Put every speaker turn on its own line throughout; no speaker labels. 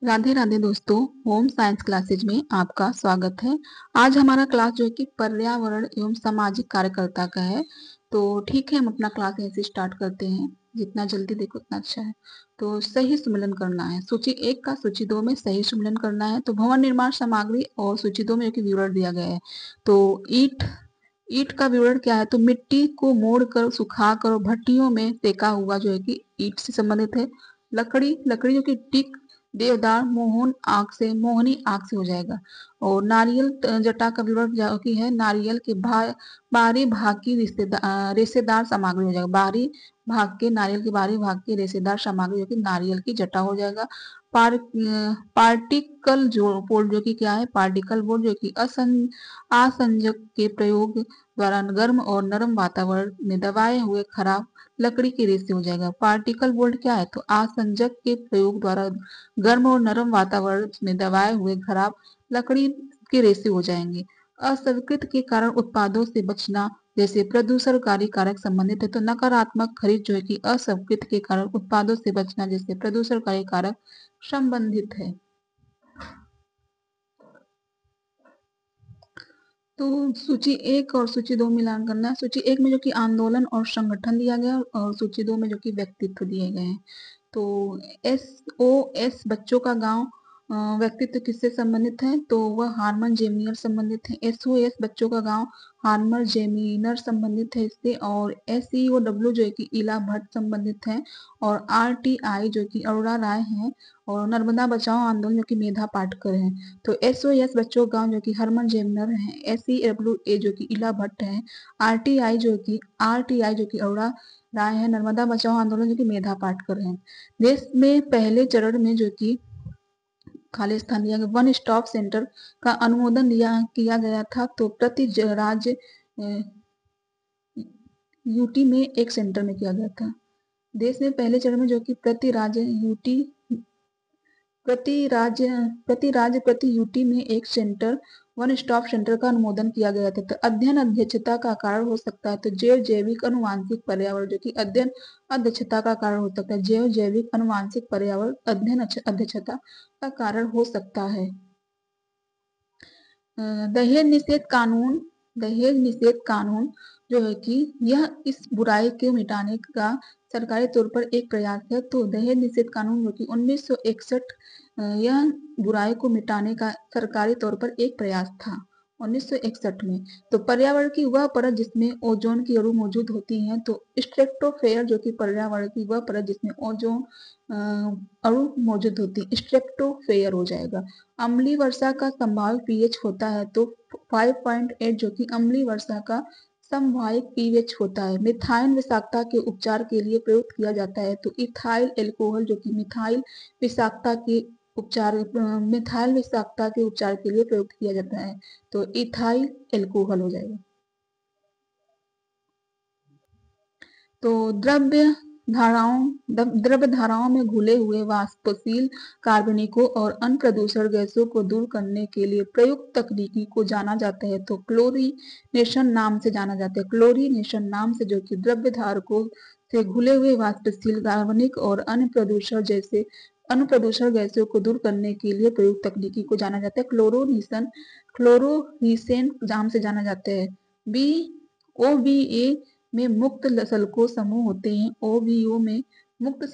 राधे राधे दोस्तों। Home science classes में आपका स्वागत है। आज हमारा क्लास जो है कि पर्यावरण एवं सामाजिक कार्यकर्ता का है। तो ठीक है, हम अपना क्लास यहीं से स्टार्ट करते हैं। जितना जल्दी देखो उतना अच्छा है। तो सही सुमेलन करना है। सूची 1 का सूची 2 में सही सुमेलन करना है। तो भवन निर्माण सामग्री और सूची 2 में जो कि विवरण दिया गया है। तो ईंट ईंट का विवरण क्या है? तो मिट्टी को मोड़कर सुखाकर और भट्टियों में सेका हुआ जो है कि ईंट से संबंधित है। लकड़ी लकड़ी जो कि टीक देवदार मोहनी आग से हो जाएगा। और नारियल जटा का विवरण जो कि है नारियल के बाहरी भाग की रेशेदार सामग्री हो जाएगा। बाहरी भाग के नारियल के बाहरी भाग की रेशेदार सामग्री जो कि नारियल की जटा हो जाएगा। पार्टिकल बोर्ड जो कि क्या है? पार्टिकल बोर्ड जो कि आसंजक के प्रयोग द्वारा गर्म और नरम वातावरण में दबाए हुए खराब लकड़ी के रेशे हो जाएगा। पार्टिकल बोर्ड क्या है? तो आसंजक के प्रयोग द्वारा गर्म और नरम वातावरण में दबाए हुए खराब लकड़ी के रेशे हो जाएंगे। अस्वीकृत के कारण उत्पादों से बचना जैसे प्रदूषणकारी कारक संबंधित है। तो नकारात्मक खरीद जो है कि अस्वीकृत के कारण उत्पादों से बचना जैसे प्रदूषणकारी कारक संबंधित है। तो सूची 1 और सूची 2 मिलान करना है। सूची 1 में जो कि आंदोलन और संगठन दिया गया और सूची 2 में जो कि व्यक्तित्व दिए गए हैं। तो SOS बच्चों का गांव व्यक्तित्व किससे संबंधित है? तो वह हारमन जेमिनर संबंधित है। SOS बच्चों का गांव हारमन जेमिनर संबंधित है इससे। और SEOW जो है कि इला भट्ट संबंधित है। और RTI जो कि अरोड़ा राय है। और नर्मदा बचाओ आंदोलन जो कि मेधा पाटकर है। तो SOS बच्चों गांव जो कि हरमन जेमिनर है। SEWA जो कि इला भट्ट है। RTI जो कि अरोड़ा राय है। नर्मदा बचाओ आंदोलन जो कि मेधा पाटकर है। देश में पहले चरण में जो कि खाली स्थान दिया गया वन स्टॉप सेंटर का अनुमोदन किया गया था। तो प्रति राज्य यूटी में एक सेंटर में किया गया था। देश में पहले चरण में जो कि प्रति यूटी में एक सेंटर वन स्टॉप सेंटर का अनुमोदन किया गया था। तो अध्ययन अध्यक्षता का कारण हो सकता है। तो जैव जैविक अनुवांशिक पर्यावरण जो कि अध्ययन अध्यक्षता का कारण हो सकता है। जैव जैविक अनुवांशिक पर्यावरण अध्ययन अध्यक्षता का कारण हो सकता है। दहेज निषेध कानून जो है कि यह इस बुराई के मिटाने का सरकारी तौर पर एक प्रयास है। तो दहेज निषेध कानून जो कि 1961 यह बुराई को मिटाने का सरकारी तौर पर एक प्रयास था 1961 में। तो पर्यावरण की वह परत जिसमें ओजोन की अणु मौजूद होती हैं। तो स्ट्रेटोस्फेयर जो कि पर्यावरण की वह परत जिसमें ओजोन अणु मौजूद होती है स्ट्रेटोस्फेयर हो जाएगा। अम्लीय वर्षा का संभावित पीएच होता है। तो 5.8 जो कि अम्लीय वर्षा का संभावित पीएच होता है। मिथाइल विषाक्तता के उपचार के लिए प्रयुक्त किया जाता है। तो इथाइल एल्कोहल जो कि मिथाइल विषाक्तता के उपचार के लिए प्रयुक्त किया जाता है। तो इथाइल एल्कोहल हो जाएगा। तो द्रव्य धाराओं में घुले हुए वाष्पशील कार्बनिकों और अन्य प्रदूषण गैसों को दूर करने के लिए प्रयुक्त तकनीकी को जाना जाता है। तो क्लोरीनेशन नाम से जाना जाता है। क्लोरीनेशन नाम से जो कि द्रव्य धारकों से घुले हुए वाष्पशील कार्बनिक और अन्य प्रदूषण गैसों को दूर करने के लिए प्रयुक्त तकनीकी को जाना जाता है। क्लोरोनीसेन नाम से जाना जाता है। OBA में मुक्त सल्फो समूह होते हैं। OBO में मुक्त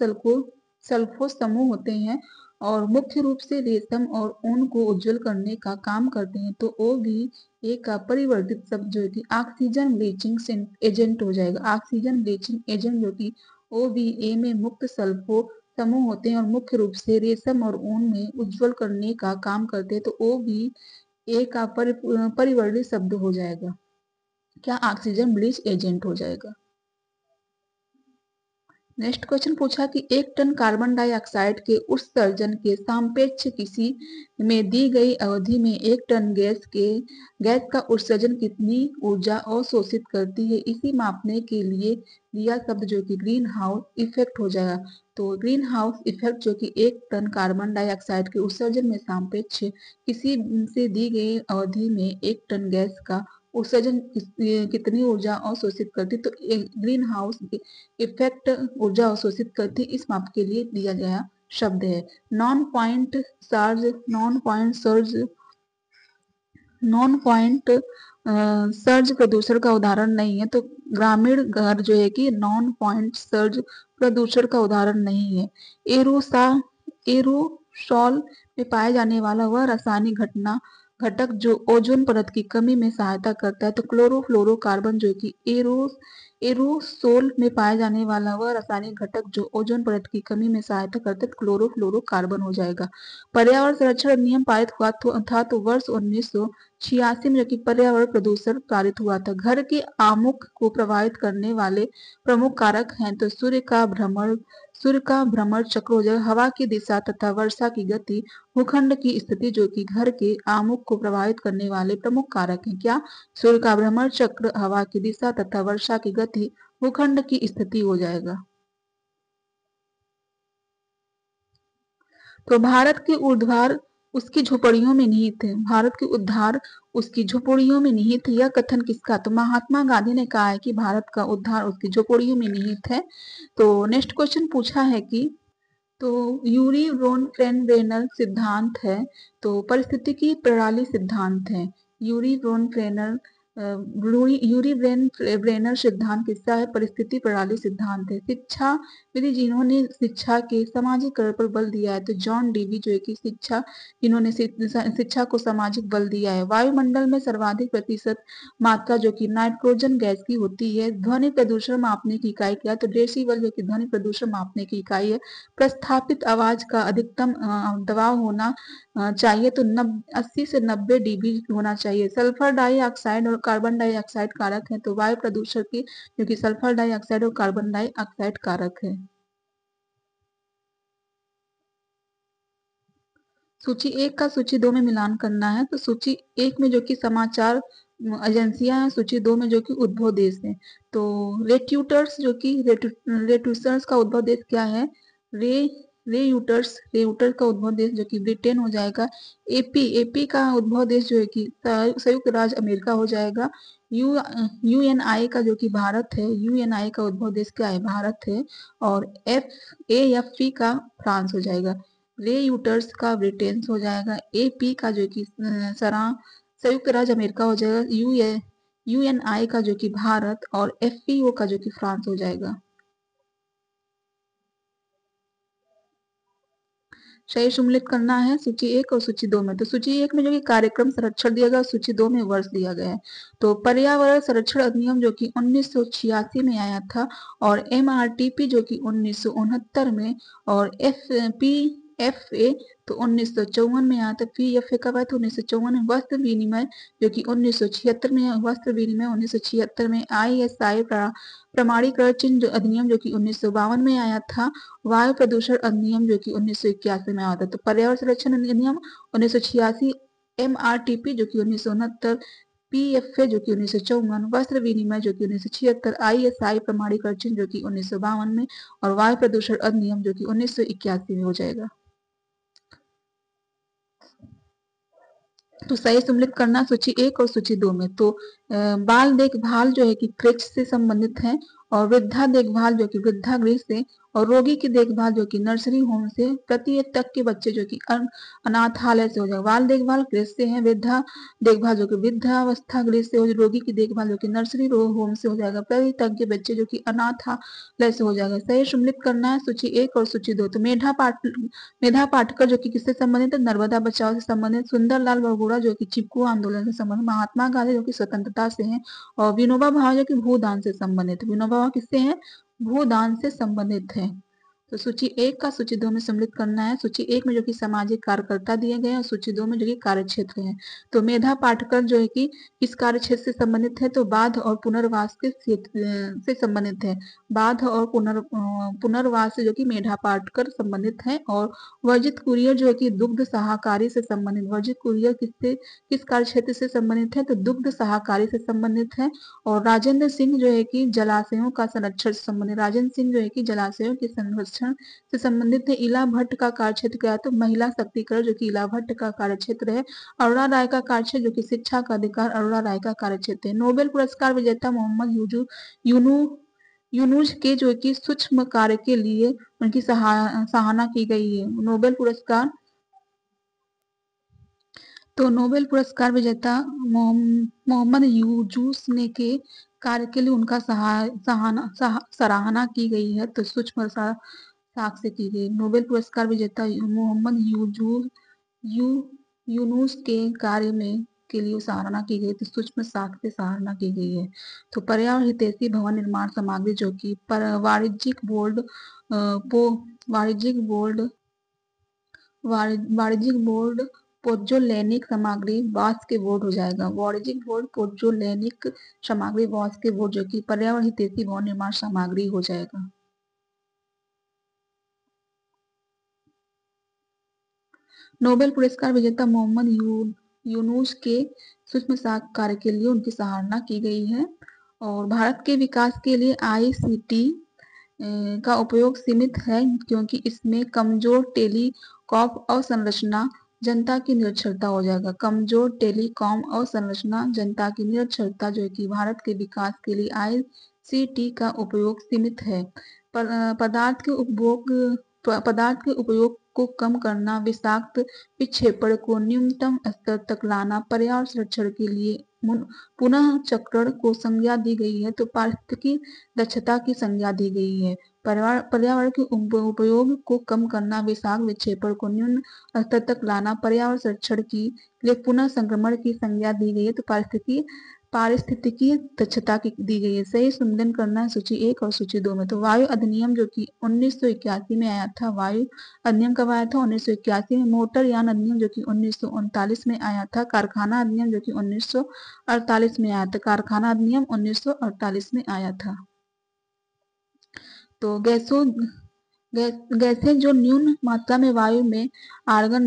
सल्फो समूह होते हैं और मुख्य रूप से रेशम और ऊन को उज्जवल करने का काम करते हैं। तो OBA का परिवर्तित शब्द जो है कि ऑक्सीजन ब्लीचिंग एजेंट हो जाएगा। ऑक्सीजन ब्लीचिंग एजेंट जो कि OBA में मुक्त सल्फो समूह होते हैं और मुख्य रूप से रेशम और ऊन में उज्जवल करने का काम करते हैं। तो OBA का परिवर्तित शब्द हो जाएगा क्या? ऑक्सीजन ब्लीच एजेंट हो जाएगा। नेक्स्ट क्वेश्चन पूछा कि 1 टन कार्बन डाइऑक्साइड के उत्सर्जन के सापेक्ष किसी में दी गई अवधि में 1 टन गैस का उत्सर्जन कितनी ऊर्जा अवशोषित करती है? इसी मापने के लिए दिया शब्द जो कि ग्रीन हाउस इफेक्ट हो जाएगा। तो ग्रीन हाउस इफेक्ट जो कि 1 टन कार्बन डाइऑक्साइड के उत्सर्जन में सापेक्ष किसी से दी गई अवधि में 1 टन गैस का उत्सर्जन कितनी ऊर्जा अवशोषित करती। तो ग्रीन हाउस इफेक्ट ऊर्जा अवशोषित करती इस माप के लिए दिया गया शब्द है। Non point charge, non point surge, non point surge प्रदूषण का उदाहरण नहीं है। तो ग्रामीण घर जो है कि नॉन पॉइंट सर्ज प्रदूषण का उदाहरण नहीं है। एरोसा एरोसॉल में पाए जाने वाला वह रासायनिक घटक जो ओजोन परत की कमी में सहायता करता है। तो क्लोरोफ्लोरोकार्बन जो कि एरोसोल में पाए जाने वाला वह रासायनिक घटक जो ओजोन परत की कमी में सहायता करता है, क्लोरोफ्लोरोकार्बन हो जाएगा। पर्यावरण संरक्षण अधिनियम पारित हुआ था तो वर्ष 1986 में, जो कि पर्यावरण प्रदूषण पारित हुआ था। घर के आमुख को प्रभावित करने वाले प्रमुख कारक हैं तो सूर्य का भ्रमण चक्र हो जाएगा, हवा की दिशा तथा वर्षा की गति, भूखंड की स्थिति, जो कि घर के आमुख को प्रभावित करने वाले प्रमुख कारक हैं। क्या? सूर्य का भ्रमण चक्र, हवा की दिशा तथा वर्षा की गति, भूखंड की स्थिति हो जाएगा। तो भारत के उद्धार उसकी झोपड़ियों में निहित है। भारत के उद्धार उसकी झोपड़ियों में निहित है। यह कथन किसका? तो महात्मा गांधी ने कहा है कि भारत का उद्धार उसकी झोपड़ियों में निहित है। तो नेक्स्ट क्वेश्चन पूछा है कि तो यूरी ब्रोन फ्रेन ब्रेनर सिद्धांत है, तो परिस्थितिकी प्रणाली सिद्धांत है। यूरी ब्रोन फ्रेनर यूरी ब्रेनर सिद्धांत किसका है? परिस्थिति प्रणाली सिद्धांत है। शिक्षा विधि जिन्होंने शिक्षा के सामाजिकरण पर बल दिया है तो जॉन डीवी जो है कि जिन्होंने शिक्षा को सामाजिक बल दिया है। वायुमंडल में सर्वाधिक प्रतिशत मात्रा जो कि नाइट्रोजन गैस की होती है। ध्वनि प्रदूषण मापने की इकाई क्या है? तो डेसिबल जो कि ध्वनि प्रदूषण मापने की इकाई है। प्रस्थापित आवाज का अधिकतम दबाव होना चाहिए तो 80 से 90 डीबी होना चाहिए। सल्फर डाइऑक्साइड और कार्बन डाइऑक्साइड कारक है तो वायु प्रदूषण की जो कि सल्फर डाइऑक्साइड और कार्बन डाइऑक्साइड कारक है। सूची 1 का सूची 2 में मिलान करना है। तो सूची 1 में जो कि समाचार एजेंसियां हैं, सूची 2 में जो कि उद्भव देश है। तो रेट्यूटर्स जो कि रेट्यूटर्स का उद्भव देश क्या है? रे रेयूटर्स का उद्भव देश जो कि ब्रिटेन हो जाएगा। एपी का उद्भव देश जो है कि संयुक्त राज्य अमेरिका हो जाएगा। यूएनआई का जो कि भारत है, यूएनआई का उद्भव देश क्या है? भारत है। और एएफपी का फ्रांस हो जाएगा। रेयूटर्स का ब्रिटेन हो जाएगा। एपी का जो कि संयुक्त राज्य अमेरिका हो जाएगा। यूएनआई का जो कि भारत और एफपीओ का जो कि फ्रांस हो जाएगा। सही सम्मिलित करना है सूची 1 और सूची 2 में। तो सूची 1 में जो कि कार्यक्रम संरक्षण दिया गया, सूची 2 में वर्ष दिया गया है। तो पर्यावरण संरक्षण अधिनियम जो कि 1986 में आया था और एमआरटीपी जो कि 1969 में और एफए तो 1954 में आया था। पीएफए कब आया था? 1954 में। वस्त्र विनिमय जो कि 1976 में, वस्त्र विनिमय 1976 में। आईएसआई प्रमाणीकरण चिन्ह अधिनियम जो कि 1952 में आया था। वायु प्रदूषण अधिनियम जो कि 1981 में आया था। तो पर्यावरण संरक्षण अधिनियम 1986, एमआरटीपी जो कि 1969, पीएफए जो कि 1954, वस्त्र विनिमय जो कि 1976, आईएसआई प्रमाणीकरण चिन्ह जो कि 1952 में और वायु प्रदूषण अधिनियम जो कि 1981 में हो जाएगा। तो सही सम्मिलित करना सूची 1 और सूची 2 में। तो बाल देखभाल जो है कि क्रेच से संबंधित है और वृद्धा देखभाल जो कि वृद्धागृह से और रोगी की देखभाल जो कि नर्सरी होम से, तृतीय तक के बच्चे जो कि अनाथालय से हो जाएगा। बाल देखभाल क्रेच से है, वृद्धा देखभाल जो कि वृद्धावस्था गृह से हो, रोगी की देखभाल जो कि नर्सरी होम से हो जाएगा, तृतीय तक के बच्चे जो कि अनाथालय से हो जाएगा। सही सम्मिलित करना है सूची 1 और सूची 2। तो मेधा पाटकर जो कि किससे संबंधित है? नर्मदा बचाओ से संबंधित। सुंदरलाल बरगुड़ा जो कि चिपकू आंदोलन से संबंधित। महात्मा गांधी जो कि स्वतंत्रता से हैं और विनोबा भावे जो कि भूदान से संबंधित। विनोबा भावे किससे हैं? भूदान से संबंधित है। तो सूची 1 का सूची 2 में सम्मिलित करना है। सूची 1 में जो कि सामाजिक कार्यकर्ता दिए गए हैं और सूची 2 में जो कि कार्य क्षेत्र है। तो मेधा पाटकर जो है कि किस कार्य क्षेत्र से संबंधित है? तो बाढ़ और पुनर्वास के क्षेत्र से संबंधित है। बाढ़ और पुनर्वास से जो कि मेधा पाटकर संबंधित है। और वर्जित कुरियर जो है कि दुग्ध सहाकारी से संबंधित। वर्जित कुरियर किस कार्य क्षेत्र से संबंधित है? तो दुग्ध सहाकारी से संबंधित है। और राजेंद्र सिंह जो है कि जलाशयों का संरक्षण से संबंधित। राजेंद्र सिंह जो है कि जलाशयों के संरक्षण से संबंधित है। इला भट्ट का कार्य क्षेत्र क्या है? तो महिला शक्तिकरण जो कि इला भट्ट का कार्य क्षेत्र है। अरोड़ा राय का कार्य क्षेत्र जो कि शिक्षा का अधिकार, अरोड़ा राय का कार्य क्षेत्र है। नोबेल पुरस्कार विजेता मोहम्मद यूनू यूनुस के जो कि सूक्ष्म कार्य के लिए उनकी सराहना की गई है। नोबेल पुरस्कार, तो नोबेल पुरस्कार विजेता मोहम्मद यूनुस ने के कार्य के लिए उनका सराहना की गई है। तो सूक्ष्म साख से की गई। नोबेल पुरस्कार विजेता मोहम्मद यू यूनुस के कार्य में के लिए सराहना की गई। तो सूक्ष्म साख से सराहना की गई है। तो पर्यावरण हितैषी भवन निर्माण सामग्री जो कि वाणिज्यिक बोर्ड वाणिज्यिक बोर्ड वाणिज्यिक बोर्ड पोर्टोलैनिक सामग्री बांस के बोर्ड हो जाएगा। वाणिज्यिक बोर्ड पोर्टोलैनिक सामग्री बांस के बोर्ड जो कि पर्यावरण हितैषी भवन निर्माण सामग्री हो जाएगा। नोबेल पुरस्कार विजेता मोहम्मद यूनुस के सूक्ष्म साख कार्य के लिए उनकी सराहना की गई है। और भारत के विकास के लिए आईसीटी का उपयोग सीमित है क्योंकि इसमें कमजोर टेलीकॉम अवसंरचना जनता की निरक्षरता हो जाएगा। कमजोर टेलीकॉम अवसंरचना जनता की निरक्षरता जो कि भारत के विकास के लिए आईसीटी का उपयोग सीमित है। पदार्थ के उपयोग को कम करना, विषाक्त विक्षेपण को न्यूनतम स्तर तक लाना, पर्यावरण संरक्षण के लिए पुनः चक्रण को संज्ञा दी गई है। तो पारिस्थितिकी दक्षता की संज्ञा दी गई है। पर्यावरण के उपयोग को कम करना, विषाक्त विक्षेपण को न्यून स्तर तक लाना, पर्यावरण संरक्षण के लिए पुनः संक्रमण की संज्ञा दी गई है। तो पारिस्थितिकी दक्षता की दी गई है। सही संशोधन करना है सूची 1 और सूची 2 में। तो वायु अधिनियम जो कि 1981 में आया था। वायु अधिनियम कब आया था? 1981 में। मोटर यान अधिनियम जो कि 1939 में आया था। कारखाना अधिनियम जो कि 1948 में आया था। कारखाना अधिनियम 1948 में आया था। तो गैसें जो न्यून मात्रा में वायु में आर्गन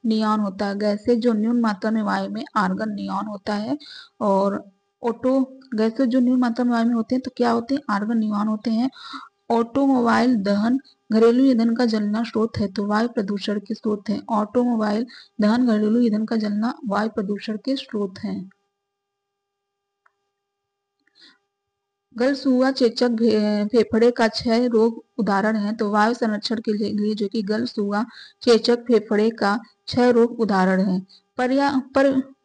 नियॉन होता है। गैसें जो न्यून मात्रा में वायु में आर्गन नियॉन होता है। और गैसें जो न्यून मात्रा में वायु में होते हैं तो क्या होते हैं? आर्गन नियॉन होते हैं। ऑटोमोबाइल दहन घरेलू ईंधन का जलना स्रोत है। तो वायु प्रदूषण के स्रोत है। ऑटोमोबाइल दहन घरेलू ईंधन का जलना वायु प्रदूषण के स्रोत है। गलसूआ चेचक फेफड़े का क्षय रोग उदाहरण है। तो वायु संरक्षण के लिए जो कि गलसूआ चेचक फेफड़े का क्षय रोग उदाहरण है।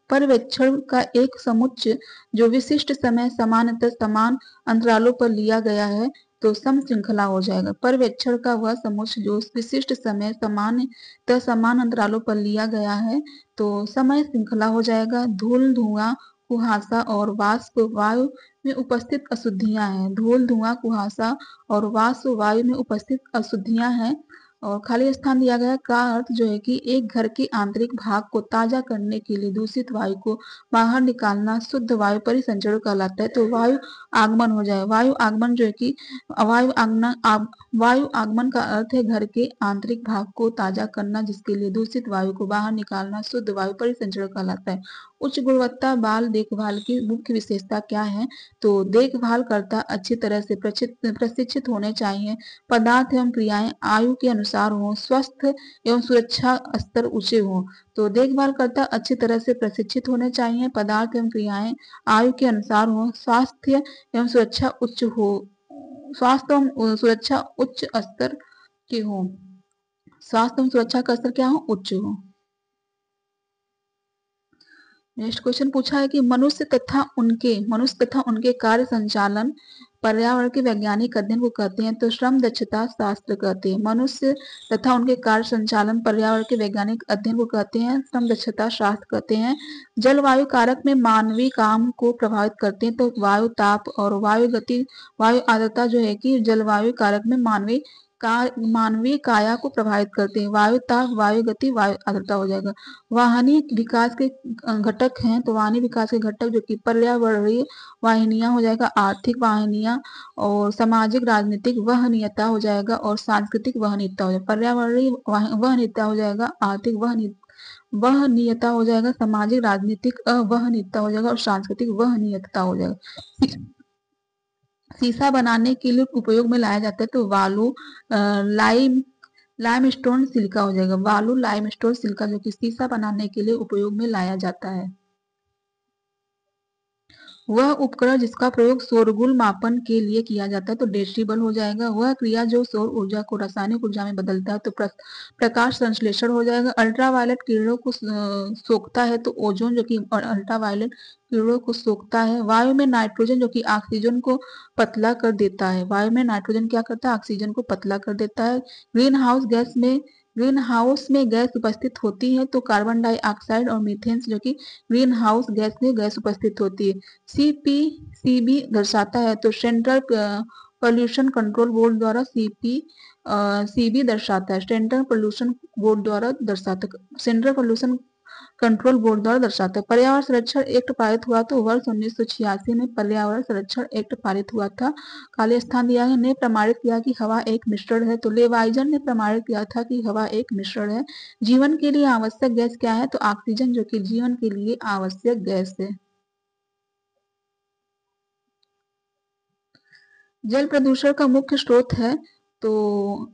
पर्यवेक्षण का एक समुच्चय जो विशिष्ट समय सामान्यतः समान अंतरालों पर लिया गया है तो सम श्रृंखला हो जाएगा। पर्यवेक्षण का वह समुच्चय जो विशिष्ट समय सामान्यतः समान अंतरालों पर लिया गया है तो समय श्रृंखला हो जाएगा। धूल, धुआं, कुहासा और वाष्प वायु में उपस्थित अशुद्धियां हैं। धूल, धुआं, कुहासा और वाष्प वायु में उपस्थित अशुद्धियां हैं। और खाली स्थान दिया गया का अर्थ जो है कि एक घर के आंतरिक भाग को ताजा करने के लिए दूषित वायु को बाहर निकालना शुद्ध वायु परिसंचरण कहलाता है। तो वायु आगमन हो जाए। वायु आगमन जो है कि वायु आगमन का अर्थ है घर के आंतरिक भाग को ताजा करना जिसके लिए दूषित वायु को बाहर निकालना शुद्ध वायु परिसंचरण कहलाता है। उच्च गुणवत्ता बाल देखभाल की मुख्य विशेषता क्या है? तो देखभाल करता अच्छी तरह से प्रशिक्षित होने चाहिए। पदार्थ एवं क्रियाएं आयु के अनुसार हो, स्वस्थ एवं सुरक्षा स्तर ऊंचे हो। तो देखभाल करता अच्छी तरह से प्रशिक्षित होने चाहिए। पदार्थ एवं क्रियाएं आयु के अनुसार हो, स्वास्थ्य एवं सुरक्षा उच्च हो, स्वास्थ्य एवं सुरक्षा उच्च स्तर के हो। स्वास्थ्य एवं सुरक्षा का स्तर क्या हो? उच्च हो। नेक्स्ट क्वेश्चन पूछा है कि मनुष्य तथा उनके कार्य संचालन पर्यावरण के वैज्ञानिक अध्ययन को कहते हैं। तो श्रम दक्षता शास्त्र कहते हैं। मनुष्य तथा उनके कार्य संचालन पर्यावरण के वैज्ञानिक अध्ययन को कहते हैं श्रम दक्षता शास्त्र कहते हैं। जलवायु कारक में मानवीय काम को प्रभावित करते हैं। तो वायु ताप और वायु गति, वायु आर्द्रता जो है कि जलवायु कारक में मानवीय काया को प्रभावित करते हैं। वायु ताप, वायु गति, वायु आर्द्रता हो जाएगा। वाहनीय विकास के घटक हैं। तो वाहनीय विकास के घटक जो कि पर्यावरणीय वाहिनियां हो जाएगा, आर्थिक वाहिनियां और सामाजिक राजनीतिक वहनीयता हो जाएगा और सांस्कृतिक वहनीयता हो जाएगा। पर्यावरणीय वहनीयता हो जाएगा, आर्थिक वहनीयता हो जाएगा, सामाजिक राजनीतिक अवहनीयता हो जाएगा और सांस्कृतिक वहनीयता हो जाएगा। शीशा बनाने के लिए उपयोग में लाया जाता है। तो बालू लाइमस्टोन सिलिका हो जाएगा। बालू लाइमस्टोन सिलिका जो कि शीशा बनाने के लिए उपयोग में लाया जाता है। वह उपकरण जिसका प्रयोग शोरगुल मापन के लिए किया जाता है तो डेसिबल हो जाएगा। वह क्रिया जो सौर ऊर्जा को रासायनिक ऊर्जा में बदलता है तो प्रकाश संश्लेषण हो जाएगा। अल्ट्रावायलेट किरणों को सोखता है तो ओजोन जो कि अल्ट्रावायलेट किरणों को सोखता है। वायु में नाइट्रोजन जो कि ऑक्सीजन को पतला कर देता है। वायु में नाइट्रोजन क्या करता है? ऑक्सीजन को पतला कर देता है। ग्रीन हाउस में गैस उपस्थित होती है तो कार्बन डाइऑक्साइड और मीथेन जो कि ग्रीन हाउस गैस में गैस उपस्थित होती है। सीपी दर्शाता है तो सेंट्रल पोल्यूशन कंट्रोल बोर्ड द्वारा सीबी दर्शाता है। सेंट्रल पोल्यूशन कंट्रोल बोर्ड द्वारा दर्शाता है। पर्यावरण संरक्षण एक्ट पारित हुआ तो वर्ष 1986 में पर्यावरण संरक्षण एक्ट पारित हुआ था। खाली स्थान दिया है। ने प्रमाणित किया कि हवा एक मिश्रण है तो लेवाइजन ने प्रमाणित किया था कि हवा एक मिश्रण है। जीवन के लिए आवश्यक गैस क्या है? तो ऑक्सीजन जो कि जीवन के लिए आवश्यक गैस है। जल प्रदूषण का मुख्य स्रोत है तो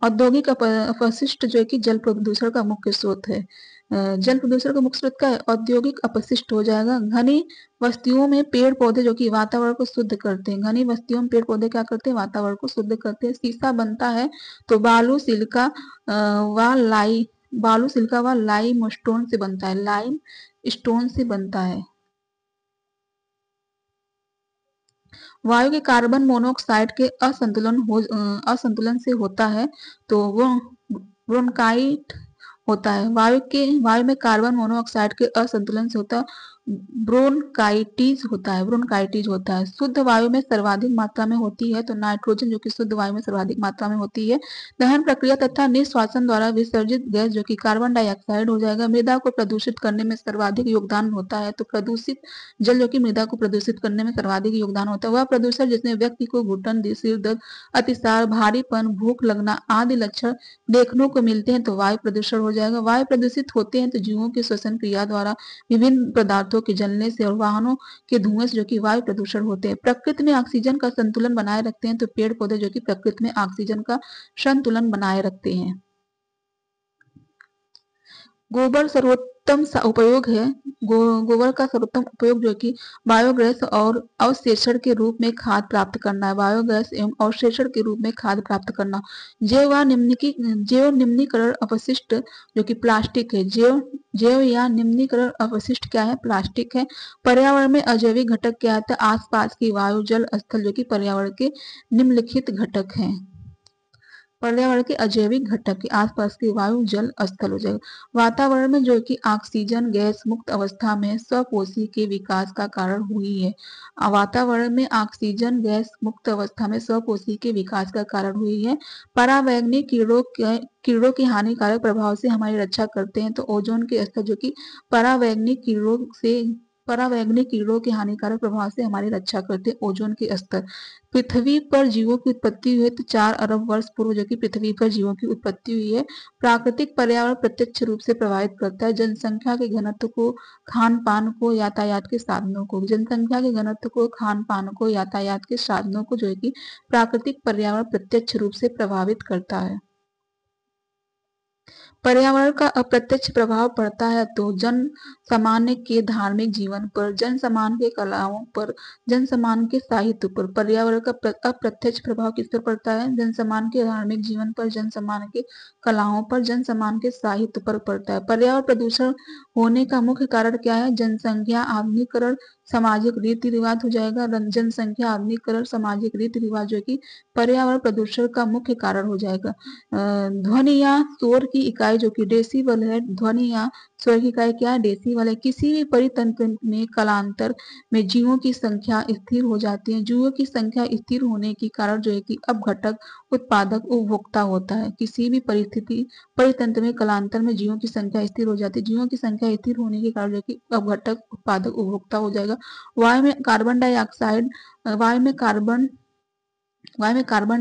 औद्योगिक अपशिष्ट जो है कि जल प्रदूषण का मुख्य स्रोत है। जल प्रदूषण का मुख्य स्रोत क्या है? औद्योगिक अपशिष्ट हो जाएगा। घनी वस्तुओं में पेड़ पौधे जो कि वातावरण को शुद्ध करते हैं। घनी वस्तुओं में पेड़ पौधे क्या करते हैं? वातावरण को शुद्ध करते हैं। शीशा बनता है तो बालू सिलिका व लाइम स्टोन से बनता है। लाइम स्टोन से बनता है। वायु के कार्बन मोनोऑक्साइड के असंतुलन से होता है तो वो ब्रोंकाइट होता है। वायु में कार्बन मोनोऑक्साइड के असंतुलन से होता है ब्रोंकाइटिस होता है। शुद्ध वायु में सर्वाधिक मात्रा में होती है तो नाइट्रोजन जो कि शुद्ध वायु में सर्वाधिक मात्रा में होती है। दहन प्रक्रिया तथा निःश्वासन द्वारा विसर्जित गैस जो कि कार्बन डाइऑक्साइड हो जाएगा। मृदा को प्रदूषित करने में सर्वाधिक योगदान होता है तो प्रदूषित जल जो कि मृदा को प्रदूषित करने में सर्वाधिक योगदान होता है। वह प्रदूषण जिसमें व्यक्ति को घुटन, सिर दर्द, अतिसार, भारीपन, भूख लगना आदि लक्षण देखने को मिलते हैं तो वायु प्रदूषण हो जाएगा। वायु प्रदूषित होते हैं तो जीवों की श्वसन क्रिया द्वारा, विभिन्न पदार्थों के जलने से और वाहनों के धुएं से जो कि वायु प्रदूषण होते हैं। प्रकृति में ऑक्सीजन का संतुलन बनाए रखते हैं तो पेड़ पौधे जो कि प्रकृति में ऑक्सीजन का संतुलन बनाए रखते हैं। गोबर सर्वोत्तम उपयोग है। गोबर का सर्वोत्तम उपयोग जो कि बायोगैस और अवशेषण के रूप में खाद प्राप्त करना है। बायोगैस एवं अवशेषण के रूप में खाद प्राप्त करना। जैव निम्नीकरण अपशिष्ट जो कि प्लास्टिक है। जैव या निम्नीकरण अपशिष्ट क्या है? प्लास्टिक है। पर्यावरण में अजैविक घटक क्या है? आसपास की वायु, जल, स्थल जो कि पर्यावरण के निम्नलिखित घटक हैं। पर्यावरण के अजैविक घटक के आसपास की वायु, जल, स्थल हो जाएगा। वातावरण में जो कि ऑक्सीजन गैस मुक्त अवस्था में स्वपोषी के विकास का कारण हुई है। वातावरण में ऑक्सीजन गैस मुक्त अवस्था में स्वपोषी के विकास का कारण हुई है। परावैंगनिक किरणों के हानिकारक प्रभाव से हमारी रक्षा करते हैं तो ओजोन के स्तर जो कि परावैंगनिक किरणों के हानिकारक प्रभाव से हमारी रक्षा करते हैं। ओजोन के स्तर। पृथ्वी पर जीवों की उत्पत्ति हुई तो 4 अरब वर्ष पूर्व जो कि पृथ्वी पर जीवों की उत्पत्ति हुई है। प्राकृतिक पर्यावरण प्रत्यक्ष रूप से प्रभावित करता है जनसंख्या के घनत्व को, खान पान को, यातायात के साधनों को। जनसंख्या के घनत्व को, खान पान को, यातायात के साधनों को जो है कि प्राकृतिक पर्यावरण प्रत्यक्ष रूप से प्रभावित करता है। पर्यावरण का अप्रत्यक्ष प्रभाव पड़ता है तो जन सामान्य के धार्मिक जीवन पर, जन सामान्य के कलाओं पर, जन सामान्य के साहित्य पर। पर्यावरण का अप्रत्यक्ष प्रभाव किस पर पड़ता है? जन सामान्य के धार्मिक जीवन पर, जन सामान्य के कलाओं पर, जन सामान्य के साहित्य पर पड़ता है। पर्यावरण प्रदूषण होने का मुख्य कारण क्या है? जनसंख्या, आधुनिकीकरण, सामाजिक रीति रिवाज हो जाएगा। जनसंख्या, आधुनिकीकरण, सामाजिक रीति रिवाज जो कि पर्यावरण प्रदूषण का मुख्य कारण हो जाएगा। ध्वनि या शोर की इकाई जो कि डेसिबल है। ध्वनि या शोर की इकाई क्या है? डेसिबल है। किसी भी परितंत्र में कालांतर में जीवों की संख्या स्थिर हो जाती है। जीवों की संख्या स्थिर होने के कारण जो है कि अपघटक, उत्पादक, उपभोक्ता होता है। किसी भी परितंत्र में कालांतर में जीवों की संख्या स्थिर हो जाती है। जीवों की संख्या स्थिर होने के कारण जो कि अपघटक, उत्पादक, उपभोक्ता हो जाएगा। वायु में कार्बन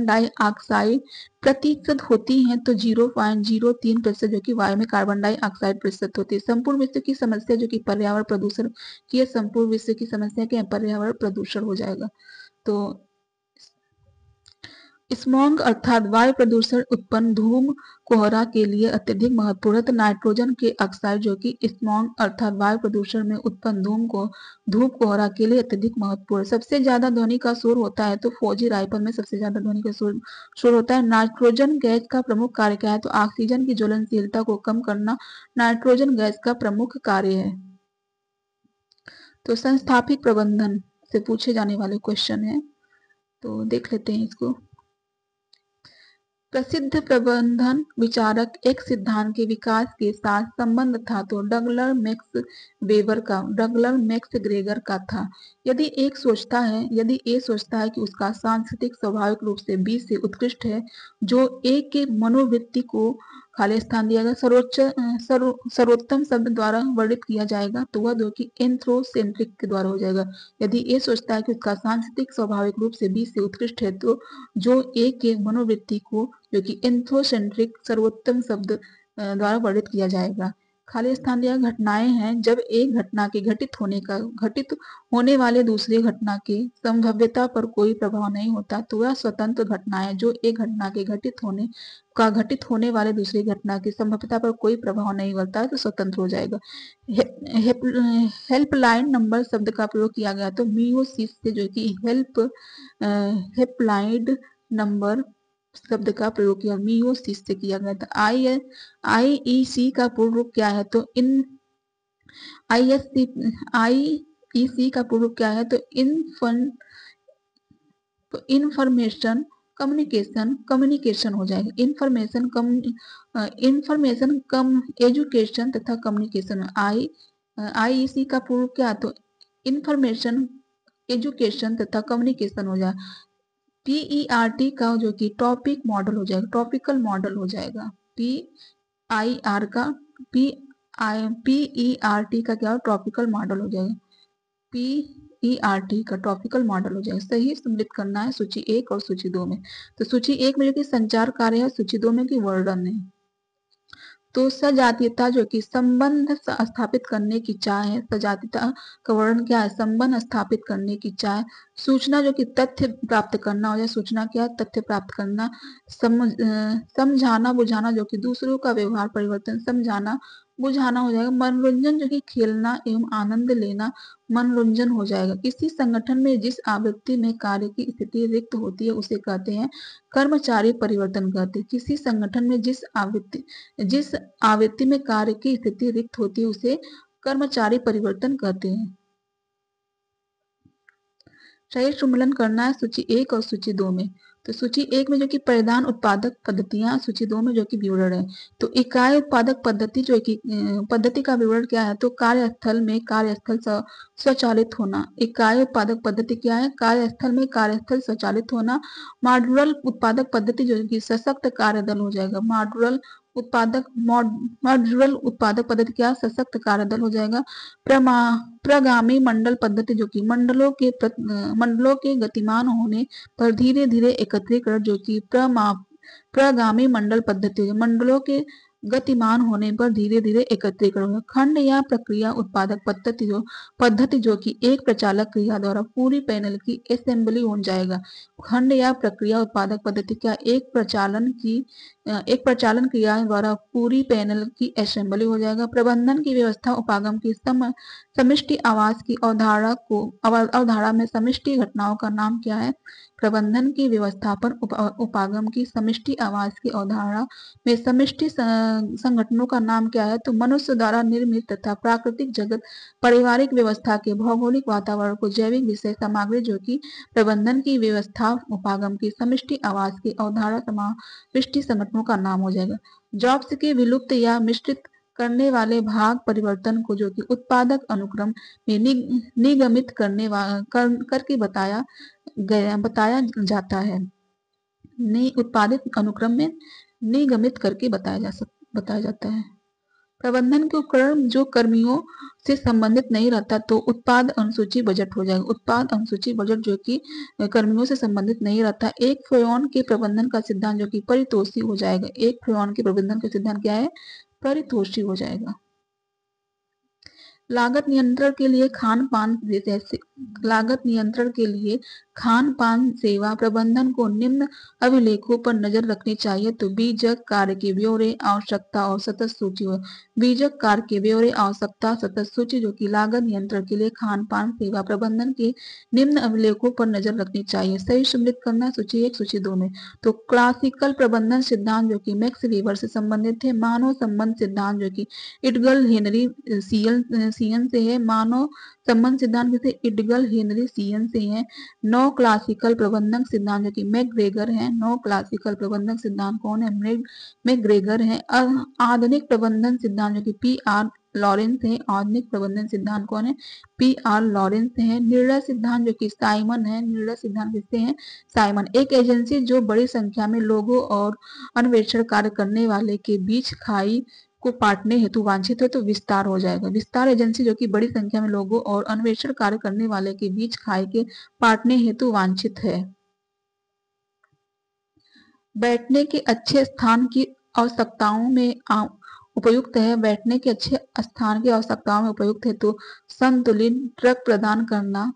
डाइऑक्साइड प्रतिशत होती है तो 0.03% जो कि वायु में कार्बन डाइऑक्साइड प्रतिशत होती है। संपूर्ण विश्व की समस्या जो कि पर्यावरण प्रदूषण की है। संपूर्ण विश्व की समस्या क्या है? पर्यावरण प्रदूषण हो जाएगा। तो स्मॉग अर्थात वायु प्रदूषण उत्पन्न धूम कोहरा के लिए अत्यधिक महत्वपूर्ण है। तो नाइट्रोजन के ऑक्साइड जो कि स्मॉग अर्थात वायु प्रदूषण में उत्पन्न धूप कोहरा के लिए अत्यधिक महत्वपूर्ण है। सबसे ज्यादा ध्वनि का शोर होता है तो फौजी राइफल में सबसे ज्यादा ध्वनि का शोर होता है। नाइट्रोजन गैस का प्रमुख कार्य क्या है? तो ऑक्सीजन की ज्वलनशीलता को कम करना नाइट्रोजन गैस का प्रमुख कार्य है। तो संस्थापिक प्रबंधन से पूछे जाने वाले क्वेश्चन है, तो देख लेते हैं इसको। प्रसिद्ध प्रबंधन विचारक एक सिद्धांत के विकास के साथ संबंध था तो डगलर मैक्स ग्रेगर का था। यदि ए सोचता है कि उसका सांस्कृतिक स्वाभाविक रूप से बी से उत्कृष्ट है, जो ए के मनोवृत्ति को खाली स्थान दिया गया सर्वोत्तम शब्द द्वारा वर्णित किया जाएगा, तो वह जो कि एंथ्रोसेंट्रिक के द्वारा हो जाएगा। यदि ए सोचता है कि उसका सांस्कृतिक स्वाभाविक रूप से बी से उत्कृष्ट है, तो जो ए के मनोवृत्ति को जो कि एंथ्रोसेंट्रिक सर्वोत्तम शब्द द्वारा वर्णित किया जाएगा। खाली स्थान दिया घटनाएं हैं जब एक घटना के घटित होने वाले दूसरे घटना के संभाव्यता पर कोई प्रभाव नहीं होता, तो वह स्वतंत्र घटनाएं जो एक घटना के घटित होने वाले दूसरी घटना की संभाव्यता पर कोई प्रभाव नहीं करता है, तो स्वतंत्र हो जाएगा। हेल्पलाइन नंबर शब्द का प्रयोग किया गया तो मियोसिस से जो कि हेल्पलाइन नंबर शब्द का प्रयोग किया मियोसिस से किया गया था। आईईसी का पूर्ण रूप क्या है? तो आईईसी का पूर्ण रूप क्या है? तो इंफॉर्मेशन कम्युनिकेशन हो जाएगा। इंफॉर्मेशन कम एजुकेशन तथा कम्युनिकेशन। आईईसी का पूर्ण रूप क्या है? तो इंफॉर्मेशन एजुकेशन तथा कम्युनिकेशन हो जाएगा। PERT का जो कि टॉपिक मॉडल हो जाएगा, टॉपिकल मॉडल हो जाएगा। PERT का क्या हो? टॉपिकल मॉडल हो जाएगा। PERT का टॉपिकल मॉडल हो जाएगा। सही सम्मिलित करना है सूची 1 और सूची 2 में। तो सूची 1 में जो कि संचार कार्य है, सूची 2 में कि वर्णन है। तो सजातीयता जो कि संबंध स्थापित करने की चाह है। सजातीयता का वर्णन क्या है? संबंध स्थापित करने की चाह। सूचना जो कि तथ्य प्राप्त करना हो जाए। सूचना क्या है? तथ्य प्राप्त करना। समझाना बुझाना जो कि दूसरों का व्यवहार परिवर्तन समझाना बुझाना हो जाएगा। मनोरंजन जो कि खेलना एवं आनंद लेना मनोरंजन हो जाएगा। किसी संगठन में जिस आवृत्ति में कार्य की स्थिति रिक्त होती है उसे कहते हैं कर्मचारी परिवर्तन कहते हैं। किसी संगठन में जिस आवृत्ति में कार्य की स्थिति रिक्त होती है उसे कर्मचारी परिवर्तन कहते हैं। सही सम्मिलन करना है सूची 1 और सूची 2 में। तो सूची 1 में जो कि परिधान उत्पादक पद्धतियां, सूची 2 में जो कि विवरण है। तो इकाई उत्पादक पद्धति जो कि पद्धति का विवरण क्या है? तो कार्यस्थल स्वचालित होना। इकाई उत्पादक पद्धति क्या है? कार्यस्थल में कार्यस्थल स्वचालित होना। मॉड्यूलर उत्पादक पद्धति जो कि सशक्त कार्यदल हो जाएगा। मॉड्यूलर उत्पादक पद्धति क्या? सशक्त कार्यदल हो जाएगा। प्रगामी मंडल पद्धति जो कि मंडलों के गतिमान होने पर धीरे धीरे एकत्रीकरण जो कि प्रगामी मंडल पद्धति। मंडलों के गतिमान होने पर धीरे धीरे एकत्रीकरण होगा। खंड या प्रक्रिया उत्पादक पद्धति जो कि एक प्रचालक क्रिया द्वारा पूरी पैनल की असेंबली हो जाएगा। खंड या प्रक्रिया उत्पादक पद्धति क्या? एक प्रचालन क्रिया द्वारा पूरी पैनल की असेंबली हो जाएगा। प्रबंधन की व्यवस्था उपागम की समष्टि आवास की अवधारणा में समष्टि घटनाओं का नाम क्या है? प्रबंधन की व्यवस्थापन उपागम की समष्टि आवास की अवधारणा में समष्टि संगठनों का नाम क्या है? तो मनुष्य द्वारा निर्मित तथा प्राकृतिक जगत, पारिवारिक व्यवस्था के भौगोलिक वातावरण को जैविक विषय सामग्री जो कि प्रबंधन की व्यवस्था उपागम की समष्टि आवास की अवधारणा समष्टि संगठनों का नाम हो जाएगा। जॉब्स के विलुप्त या मिश्रित करने वाले भाग परिवर्तन को जो कि उत्पादक अनुक्रम में निगमित करके बताया जाता है। उत्पादित अनुक्रम में निगमित करके बताया जाता है। प्रबंधन के उपकरण जो कर्मियों से संबंधित नहीं रहता तो उत्पाद अनुसूची बजट हो जाएगा। उत्पाद अनुसूची बजट जो कि कर्मियों से संबंधित नहीं रहता। एक फ्रेयॉन के प्रबंधन का सिद्धांत जो कि परितोषी हो जाएगा। एक फ्रेयॉन के प्रबंधन का सिद्धांत क्या है? परितोषी हो जाएगा। लागत नियंत्रण के लिए खान पान सेवा प्रबंधन को निम्न अभिलेखों पर नजर रखनी चाहिए। तो बीजक कार्य के ब्यौरे, आवश्यकता और सतत सूची हो। बीजक कार्य के ब्यौरे, आवश्यकता, सतत सूची जो कि लागत नियंत्रण के लिए खान पान सेवा प्रबंधन के निम्न अभिलेखों पर नजर रखनी चाहिए। सही सम्मिलित करना सूची 1 सूची 2 में। तो क्लासिकल प्रबंधन सिद्धांत जो कि मैक्स वेबर से संबंधित है। मानव संबंध सिद्धांत जो कि इडगल हेनरी सियन से है। मानव संबंध सिद्धांत किसे? इडगल हेनरी सियन से है। 9 क्लासिकल प्रबंधन सिद्धांत जो कि मैकग्रेगर है। 9 क्लासिकल प्रबंधन सिद्धांत कौन है? मैकग्रेगर है। आधुनिक प्रबंधन सिद्धांत जो कि पी.आर. लॉरेंस है। आधुनिक प्रबंधन सिद्धांत कौन है? पी.आर. लॉरेंस है। निर्णय सिद्धांत जो कि साइमन है। निर्णय सिद्धांत किससे है? साइमन। एक एजेंसी जो बड़ी संख्या में लोगों और अन्वेषण कार्य करने वाले के बीच खाई को पाटने हेतु वांछित है तो विस्तार हो जाएगा। विस्तार एजेंसी जो कि बड़ी संख्या में लोगों और अन्वेषण कार्य करने वाले के बीच खाई के पाटने हेतु वांछित है। बैठने के अच्छे स्थान की आवश्यकताओं में उपयुक्त है। बैठने के अच्छे स्थान की आवश्यकताओं में उपयुक्त है तो संतुलित ट्रक प्रदान करना,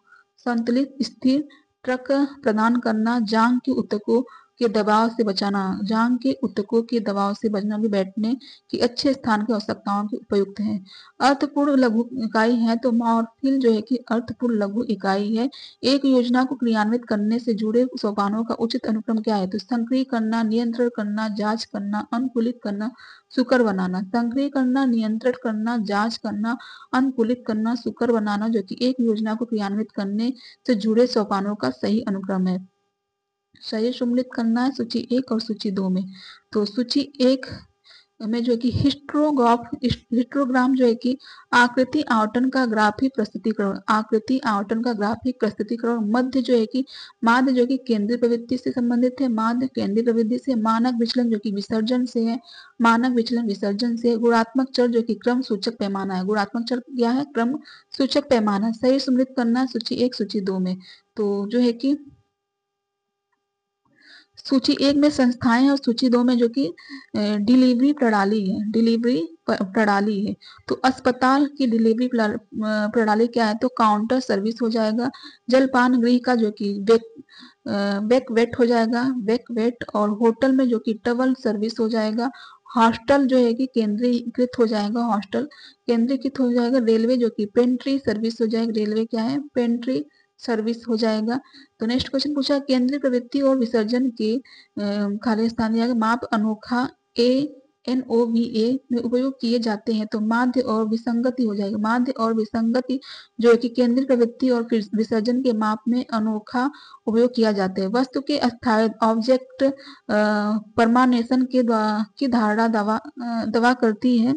संतुलित स्थिर ट्रक प्रदान करना, जांग के ऊतकों के दबाव से बचाना, जांग के ऊतकों के दबाव से बचना भी बैठने की अच्छे स्थान की आवश्यकताओं की उपयुक्त है। अर्थपूर्ण लघु इकाई है तो मॉर्फिल जो है कि अर्थपूर्ण लघु इकाई है। एक योजना को क्रियान्वित करने से जुड़े सोपानों का उचित अनुक्रम क्या है? तो सक्रिय करना, नियंत्रण करना, जांच करना, अनुकूलित करना, सुकर बनाना। सक्रिय करना, नियंत्रण करना, जांच करना, अनुकूलित करना, सुकर बनाना जो कि एक योजना को क्रियान्वित करने से जुड़े सोपानों का सही अनुक्रम है। सही सम्मिलित करना है सूची 1 और सूची 2 में। तो सूची 1 में जो कि हिस्टोग्राम जो है कि आकृति आवटन का ग्राफिक प्रस्तुतिकरण, आकृति आवटन का ग्राफिक प्रस्तुतिकरण। मध्य जो है कि माध्य जो कि केंद्रीय प्रवृत्ति से संबंधित है। माध्य केंद्रीय प्रवृत्ति से। मानक विचलन जो कि विसर्जन से है। मानक विचलन विसर्जन से। गुणात्मक चर जो कि क्रम सूचक पैमाना है। गुणात्मक चर क्या है? क्रम सूचक पैमाना। सही सम्मिलित करना सूची 1 सूची 2 में। तो जो है कि सूची 1 में संस्थाएं और सूची 2 में जो कि डिलीवरी प्रणाली है। डिलीवरी प्रणाली है। तो अस्पताल की डिलीवरी प्रणाली क्या है? तो काउंटर सर्विस हो जाएगा। जलपान गृह का जो कि वेट हो जाएगा, वेट। और होटल में जो कि टवल सर्विस हो जाएगा। हॉस्टल जो है कि केंद्रीकृत हो जाएगा। हॉस्टल केंद्रीकृत हो जाएगा। रेलवे जो कि पेंट्री सर्विस हो जाएगा। रेलवे क्या है? पेंट्री सर्विस हो जाएगा। तो नेक्स्ट क्वेश्चन पूछा केंद्रीय प्रवृत्ति और विसर्जन के खाली स्थान दिया गया। माप अनोखा NOVA में उपयोग किए जाते हैं तो माध्य और विसंगति हो जाएगा। माध्य और विसंगति जो है कि केंद्रीय प्रवृत्ति और विसर्जन के माप में अनोखा उपयोग किया जाता है। वस्तु के अस्थायी ऑब्जेक्ट परमानेशन की धारणा दावा करती है।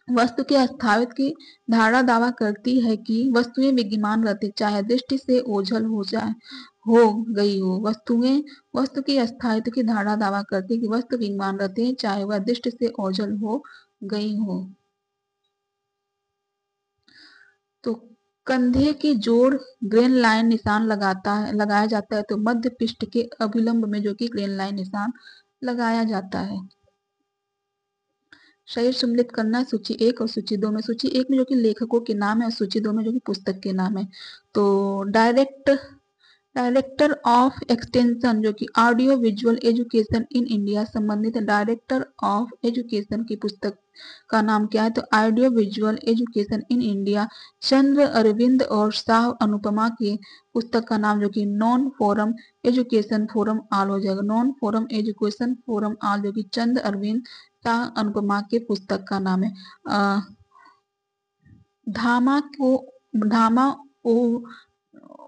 वस्तु के अस्थायित्व की धारणा दावा करती है कि वस्तुएं विद्यमान रहती चाहे दृष्टि से ओझल हो गई हो। वस्तु की अस्थायित्व की धारणा दावा करती है कि वस्तु विद्यमान रहती है चाहे वह दृष्टि से ओझल हो गई हो। तो कंधे की जोड़ ग्रेन लाइन निशान लगाया जाता है तो मध्य पृष्ठ के अभिलंब में जो कि ग्रेन लाइन निशान लगाया जाता है। सही सम्मिलित करना है सूची 1 और सूची 2 में। सूची 1 में जो कि लेखकों के नाम है और सूची 2 में जो कि पुस्तक के नाम है। तो डायरेक्टर ऑफ एक्सटेंशन जो कि audio visual education in India संबंधित है। डायरेक्टर ऑफ एजुकेशन की पुस्तक का नाम क्या है? तो audio visual education in India. Chandra Arvind और शाह अनुपमा की पुस्तक का नाम जो कि non formal education for all हो जाएगा। Non formal education for all जो कि चंद्र अरविंद शाह अनुपमा के पुस्तक का नाम है। धामा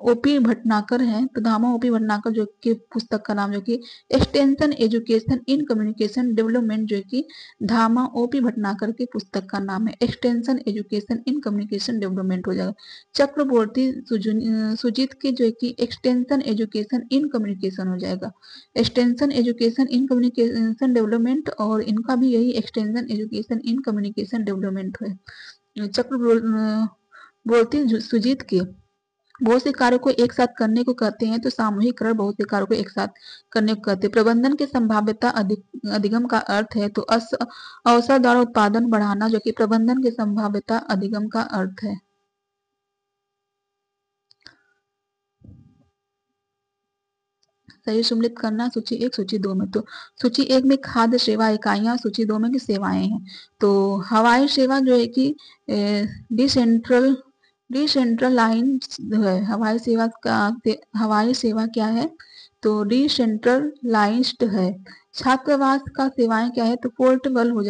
ओपी भटनागर है तो धामा ओपी भटनागर जो कि पुस्तक का नाम जो कि extension education in communication development जो कि धामा ओपी भटनागर की पुस्तक का नाम है। Extension education in communication development हो जाएगा। चक्रवर्ती सुजीत की जो कि एक्सटेंशन एजुकेशन इन कम्युनिकेशन हो जाएगा। Extension education in communication development और इनका भी यही extension education in communication development है। चक्रवर्ती सुजीत के बहुत से कार्यों को एक साथ करने को कहते हैं तो सामूहिकरण बहुत से कार्यों को एक साथ करने को कहते हैं। प्रबंधन की संभाव्यता अधिगम का अर्थ है तो अवसर द्वारा उत्पादन बढ़ाना जो कि प्रबंधन की संभाव्यता अधिगम का अर्थ है। सही सम्मिलित करना सूची 1 सूची 2 में। तो सूची 1 में खाद्य सेवा इकाइयां, सूची 2 में की सेवाएं हैं। तो हवाई सेवा जो है कि डिसेंट्रलाइज्ड है। हवाई सेवा क्या है? तो डिसेंट्रलाइज्ड है। छात्रावास का सेवाएं क्या है? तो पोर्टेबल हो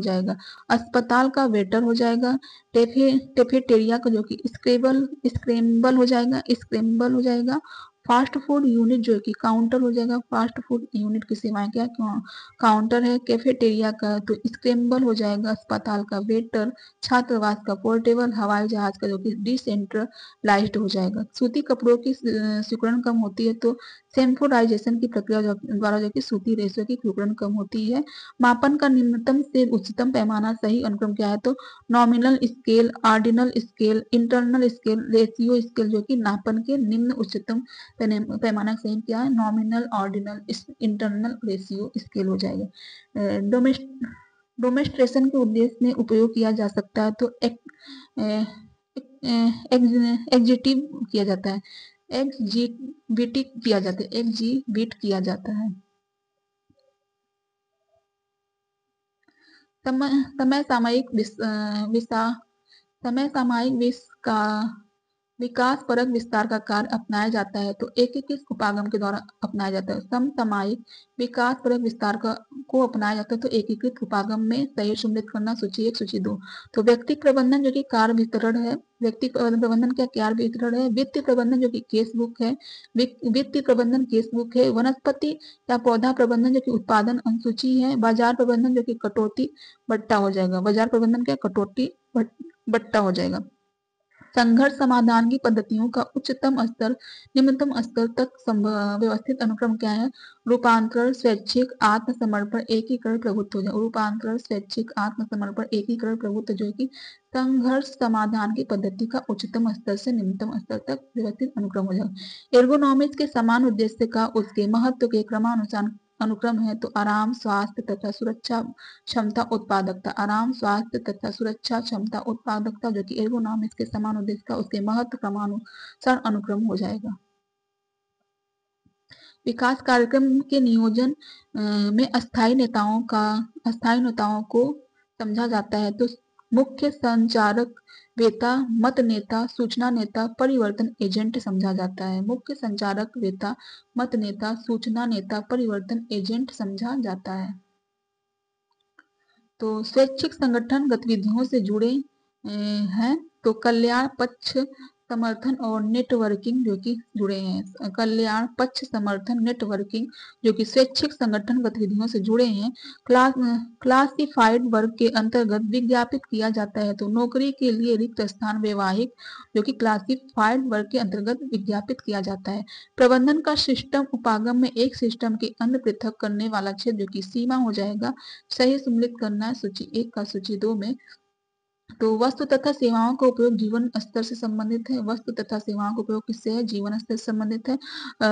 जाएगा। अस्पताल का वेटर हो जाएगा। टेफेटेरिया का जो कि स्क्रैम्बल हो जाएगा। फास्ट फूड यूनिट जो है कि काउंटर हो जाएगा। फास्ट फूड यूनिट की सेवाएं क्या है? काउंटर है। कैफेटेरिया का तो स्क्रैम्बल हो जाएगा। अस्पताल का वेटर, छात्रावास का पोर्टेबल, हवाई जहाज का जो कि डिसेंट्रलाइज्ड हो जाएगा। सूती कपड़ों की सिकुड़न कम होती है तो सेंफोडाइजेशन की प्रक्रिया द्वारा जो कि सूती रेशों की सिकुड़न कम होती है। मापन का निम्नतम से उच्चतम पैमाना सही अनुक्रम क्या है? तो nominal scale, ordinal scale, internal scale, ratio scale जो कि नापन के निम्न उच्चतम पैमाना सही क्या है? Nominal, ordinal, internal, ratio scale हो जाएगा। डोमेस्ट्रेशन के उद्देश्य में उपयोग किया जा सकता है तो एग्जीटिव किया जाता है। एग्जीबिट किया जाता है। समय सामयिक विकास परक विस्तार का कार्य अपनाया जाता है तो एकीकृत उपागम के द्वारा अपनाया जाता है। समसामयिक विकास परक विस्तार को अपनाया जाता है तो एकीकृत उपागम में सही सम्मिलित करना सूची 1 सूची 2। तो व्यक्ति प्रबंधन जो कि कार्य वितरण है। व्यक्ति प्रबंधन क्या कार्य वितरण है? वित्तीय प्रबंधन जो कि केस बुक है। वित्तीय प्रबंधन केस बुक है। वनस्पति या पौधा प्रबंधन जो कि उत्पादन अनुसूची है। बाजार प्रबंधन जो कि कटौती बट्टा हो जाएगा। बाजार प्रबंधन क्या? कटौती बट्टा हो जाएगा। संघर्ष समाधान की पद्धतियों का उच्चतम स्तर निम्नतम स्तर तक व्यवस्थित अनुक्रम क्या है? रूपांतरण, स्वैच्छिक, आत्मसमर्पण, एकीकरण, प्रभुत्व हो जाएगा। रूपांतरण, स्वैच्छिक, आत्मसमर्पण, एकीकरण, प्रभुत्व जो है कि संघर्ष समाधान की पद्धति का उच्चतम स्तर से निम्नतम स्तर तक व्यवस्थित अनुक्रम हो जाएगा। एर्गोनॉमिक्स के समान उद्देश्य का उसके महत्व के क्रमानुसार अनुक्रम है तो आराम, स्वास्थ्य तथा सुरक्षा, क्षमता, उत्पादकता। आराम, स्वास्थ्य तथा सुरक्षा, क्षमता, उत्पादकता जो कि एर्गोनॉमिक्स के समान उद्देश्य का उसके महत्व क्रमानुसार अनुक्रम हो जाएगा। विकास कार्यक्रम के नियोजन में अस्थायी नेताओं को समझा जाता है तो मुख्य संचारक, वेता, मत नेता, सूचना नेता, परिवर्तन एजेंट समझा जाता है। मुख्य संचारक, वेता, मत नेता, सूचना नेता, परिवर्तन एजेंट समझा जाता है। तो स्वैच्छिक संगठन गतिविधियों से जुड़े हैं तो कल्याण पक्ष, समर्थन और नेटवर्किंग जो कि जुड़े हैं। कल्याण पक्ष, समर्थन, नेटवर्किंग जो कि स्वैच्छिक संगठन गतिविधियों से जुड़े हैं। क्लासिफाइड वर्ग के अंतर्गत विज्ञापित किया जाता है तो नौकरी के लिए रिक्त स्थान वैवाहिक जो कि क्लासिफाइड वर्ग के अंतर्गत विज्ञापित किया जाता है। प्रबंधन का सिस्टम उपागम में एक सिस्टम के अन्य पृथक करने वाला क्षेत्र जो कि सीमा हो जाएगा। सही सम्मिलित करना है सूची 1 का सूची 2 में। तो वस्तु तथा सेवाओं का उपयोग जीवन स्तर से संबंधित है। वस्तु तथा सेवाओं का उपयोग किससे है? जीवन स्तर से संबंधित है।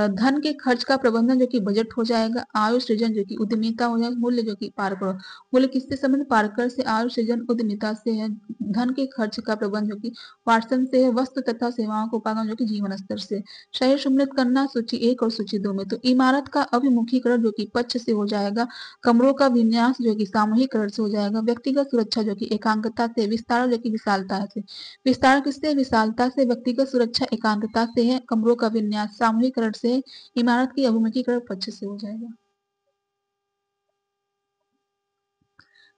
धन के खर्च का प्रबंधन जो कि बजट हो जाएगा। आयु सृजन जो कि उद्यमिता हो जाएगा। मूल्य जो कि पारकर, मूल्य किससे संबंधित? पारकर से। आयु सृजन उद्यमिता से है। धन के खर्च का प्रबंध जो कि वाटसन से है। वस्तु तथा सेवाओं का उपागम जो कि जीवन स्तर से। सही सम्मिलित करना सूची 1 और सूची 2 में। तो इमारत का अभिमुखीकरण जो कि पक्ष से हो जाएगा। कमरों का विन्यास जो कि सामूहिकरण से हो जाएगा। व्यक्तिगत सुरक्षा जो कि एकांकता से। विस्तार जो कि विशालता से। विस्तार किससे? विशालता से। व्यक्तिगत सुरक्षा एकांकता से है। कमरों का विन्यास सामूहिकरण से है। इमारत की अभिमुखीकरण पक्ष से हो जाएगा।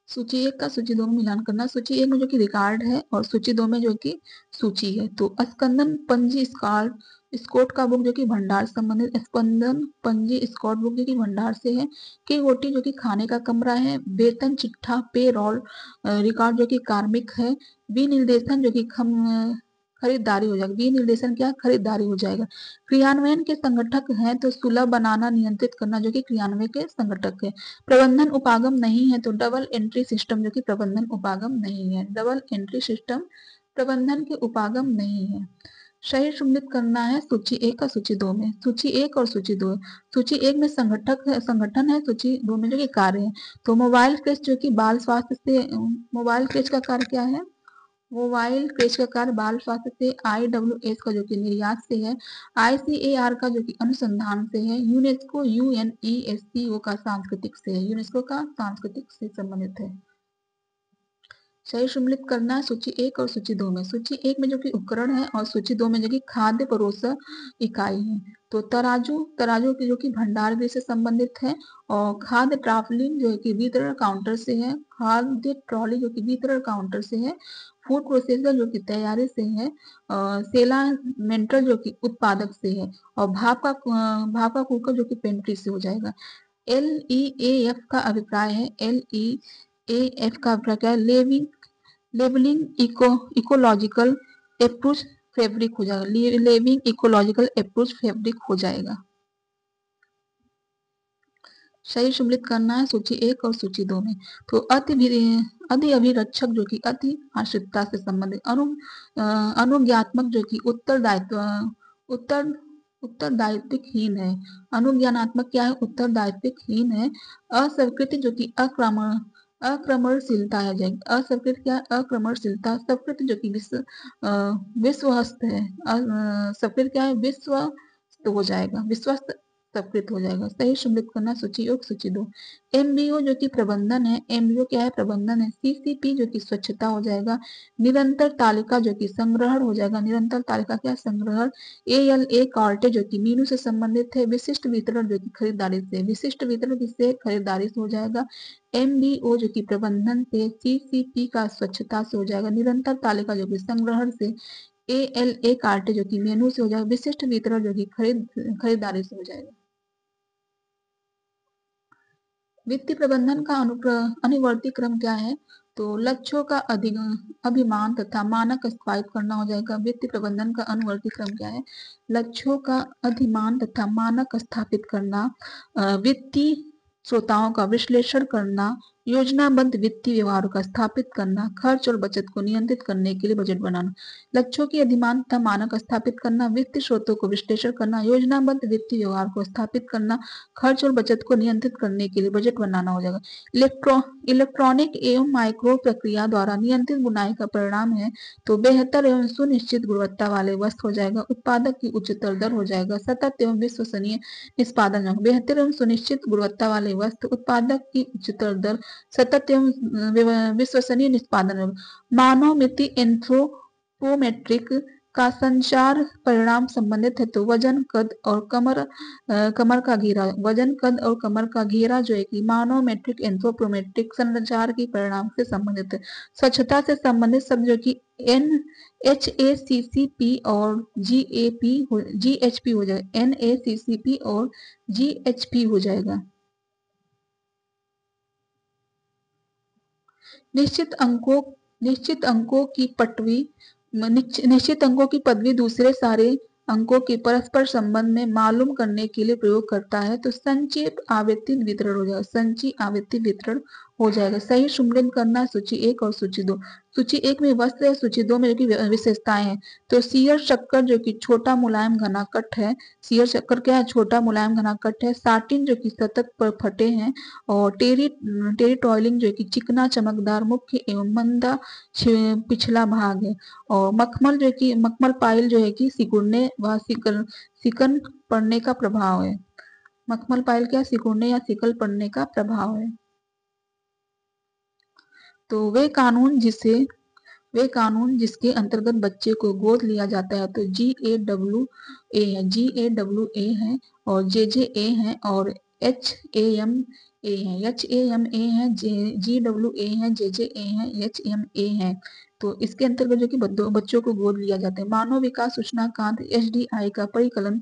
सूची 1 का सूची 2 में मिलान करना। सूची 1 में जो कि रिकॉर्ड है और सूची 2 में जो कि सूची है। तो स्कंदन पंजी स्कॉट का बुक जो कि भंडार से संबंधित। स्पंदन पंजी स्कॉट बुक जो कि भंडार से है। के गोटी जो कि खाने का कमरा है। वेतन चिट्ठा, पे रोल रिकॉर्ड जो कि कार्मिक है। विनिर्देशन जो कि खरीदारी हो जाएगा। विनिर्देशन क्या? खरीदारी हो जाएगा। क्रियान्वयन के संगठक हैं तो सुलभ, बनाना, नियंत्रित करना जो कि क्रियान्वयन के संगठक है। प्रबंधन उपागम नहीं है तो डबल एंट्री सिस्टम जो कि प्रबंधन उपागम नहीं है। डबल एंट्री सिस्टम प्रबंधन के उपागम नहीं है। सही सम्मिलित करना है सूची 1 का सूची 2 में। सूची 1 और सूची 2। सूची 1 में संगठन है। सूची 2 में जो कि कार्य है। तो मोबाइल क्रेच जो कि बाल स्वास्थ्य से, मोबाइल क्रेच का कार्य क्या है? मोबाइल क्रेच का कार्य बाल स्वास्थ्य से, IWS का जो कि निर्यात से है, ICAR का जो कि अनुसंधान से है, यूनेस्को UNESCO का सांस्कृतिक से है, यूनेस्को का सांस्कृतिक से संबंधित है। सही सम्मिलित करना है सूची 1 और सूची 2 में। सूची 1 में जो कि उपकरण है और सूची 2 में जो कि खाद्य परोसक इकाई है। तो तराजू तराजू की जो कि भंडार गृह से संबंधित है, और खाद्य ट्राफलिंग जो है कि वितरण काउंटर से है, खाद्य ट्रॉली जो कि वितरण काउंटर से है, फूड प्रोसेसर जो कि तैयारी से है, सेला मेंटल जो कि उत्पादक से है, और भाप का कुकर जो कि पेंट्री से हो जाएगा। LEAF का अभिप्राय है, LEAF का अभिप्राय क्या है? लेबलिंग इकोलॉजिकल अप्रोच फैब्रिक हो जाएगा, लेबलिंग इकोलॉजिकल अप्रोच फैब्रिक हो जाएगा। सही सम्मिलित करना है सूची 1 और सूची 2 में। तो अति अभिरक्षक जो कि अति आश्रितता से संबंधित, अनुज्ञात्मक जो कि उत्तर उत्तरदायित्वहीन है, अनुज्ञानात्मक क्या है? उत्तरदायित्वहीन है। अस्वीकृति जो कि अक्रमणशीलता है जाएगी, अस्वीकृत क्या है? अक्रमणशीलता। स्वीकृत जो कि विश्वस्त है, स्वीकृत क्या है? विश्वस्त हो जाएगा, विश्वस्त स्वीकृत हो जाएगा। सही सम्मिलित करना सूची 1 सूची 2। MBO जो कि प्रबंधन है, MBO क्या है? प्रबंधन है। CCP जो कि स्वच्छता हो जाएगा। निरंतर तालिका जो कि संग्रहण हो जाएगा, निरंतर तालिका क्या? संग्रहण। ALA कार्टे जो कि मीनू से संबंधित है। विशिष्ट वितरण जो कि खरीदारी से, विशिष्ट वितरण किससे? खरीदारी से हो जाएगा। MBO जो कि प्रबंधन से, CCP का स्वच्छता से हो जाएगा, निरंतर तालिका जो कि संग्रहण से, ALA कार्टे जो कि मेनू से हो जाएगा, विशिष्ट वितरण जो कि खरीदारी से हो जाएगा। वित्तीय प्रबंधन का अनुवर्ती क्रम क्या है? तो लक्ष्यों का अभिमान तथा मानक स्थापित करना हो जाएगा। वित्तीय प्रबंधन का अनुवर्ती क्रम क्या है? लक्ष्यों का अधिमान तथा मानक स्थापित करना, वित्तीय स्रोतों का विश्लेषण करना, योजनाबद्ध वित्तीय व्यवहारों का स्थापित करना, खर्च और बचत को नियंत्रित करने के लिए बजट बनाना। लक्ष्यों की अधिमान तथा मानक स्थापित करना, वित्तीय स्रोतों को विश्लेषण करना, योजनाबद्ध वित्तीय व्यवहार को स्थापित करना, खर्च और बचत को नियंत्रित करने के लिए बजट बनाना हो जाएगा। इलेक्ट्रॉनिक एवं माइक्रो प्रक्रिया द्वारा नियंत्रित बुनाई का परिणाम है, तो बेहतर एवं सुनिश्चित गुणवत्ता वाले वस्त्र हो जाएगा, उत्पादक की उच्चतर दर हो जाएगा, सतत एवं विश्वसनीय निष्पादन। बेहतर एवं सुनिश्चित गुणवत्ता वाले वस्त्र, उत्पादक की उच्चतर दर, सतत एवं विश्वसनीय निष्पादन। मानव मिति एंथ्रोपोमेट्रिक का संचार परिणाम संबंधित है, तो वजन, कद और कमर का घेरा, वजन, कद और कमर का घेरा जो है कि मानोमेट्रिक एंथ्रोपोमेट्रिक संचार के परिणाम से संबंधित है। स्वच्छता से संबंधित शब्द जो कि NHACCP और GHP हो जाएगा, NACCP और GHP हो जाएगा। निश्चित अंकों की पदवी दूसरे सारे अंकों के परस्पर संबंध में मालूम करने के लिए प्रयोग करता है, तो संचयी आवृत्ति वितरण हो जाएगा, संचयी आवृत्ति वितरण हो जाएगा। सही सम्मिलित करना सूची 1 और सूची 2। सूची 1 में वस्त्र है, सूची 2 में जो कि विशेषताएं हैं। तो सीयर शक्कर जो कि छोटा मुलायम घना कट है, सीयर शक्कर क्या है? छोटा मुलायम घना कट है। साटिन जो कि सतत पर फटे हैं, और टेरिटॉयलिंग जो कि चिकना चमकदार मुख्य एवं मंदा पिछला भाग है, और मखमल पाइल जो है कि सिकुड़ने व सिकन पड़ने का प्रभाव है। मखमल पाइल क्या? सिकुड़ने या सिकल पड़ने का प्रभाव है। तो वे कानून जिसके अंतर्गत बच्चे को गोद लिया जाता है, तो GAWA है, GAWA है, और JJA है, और HAMA है, HAMA है, GWA है, JJA है, HMA है। तो इसके अंतर्गत जो कि बच्चों को गोद लिया जाता है। मानव विकास सूचकांक HDI का परिकलन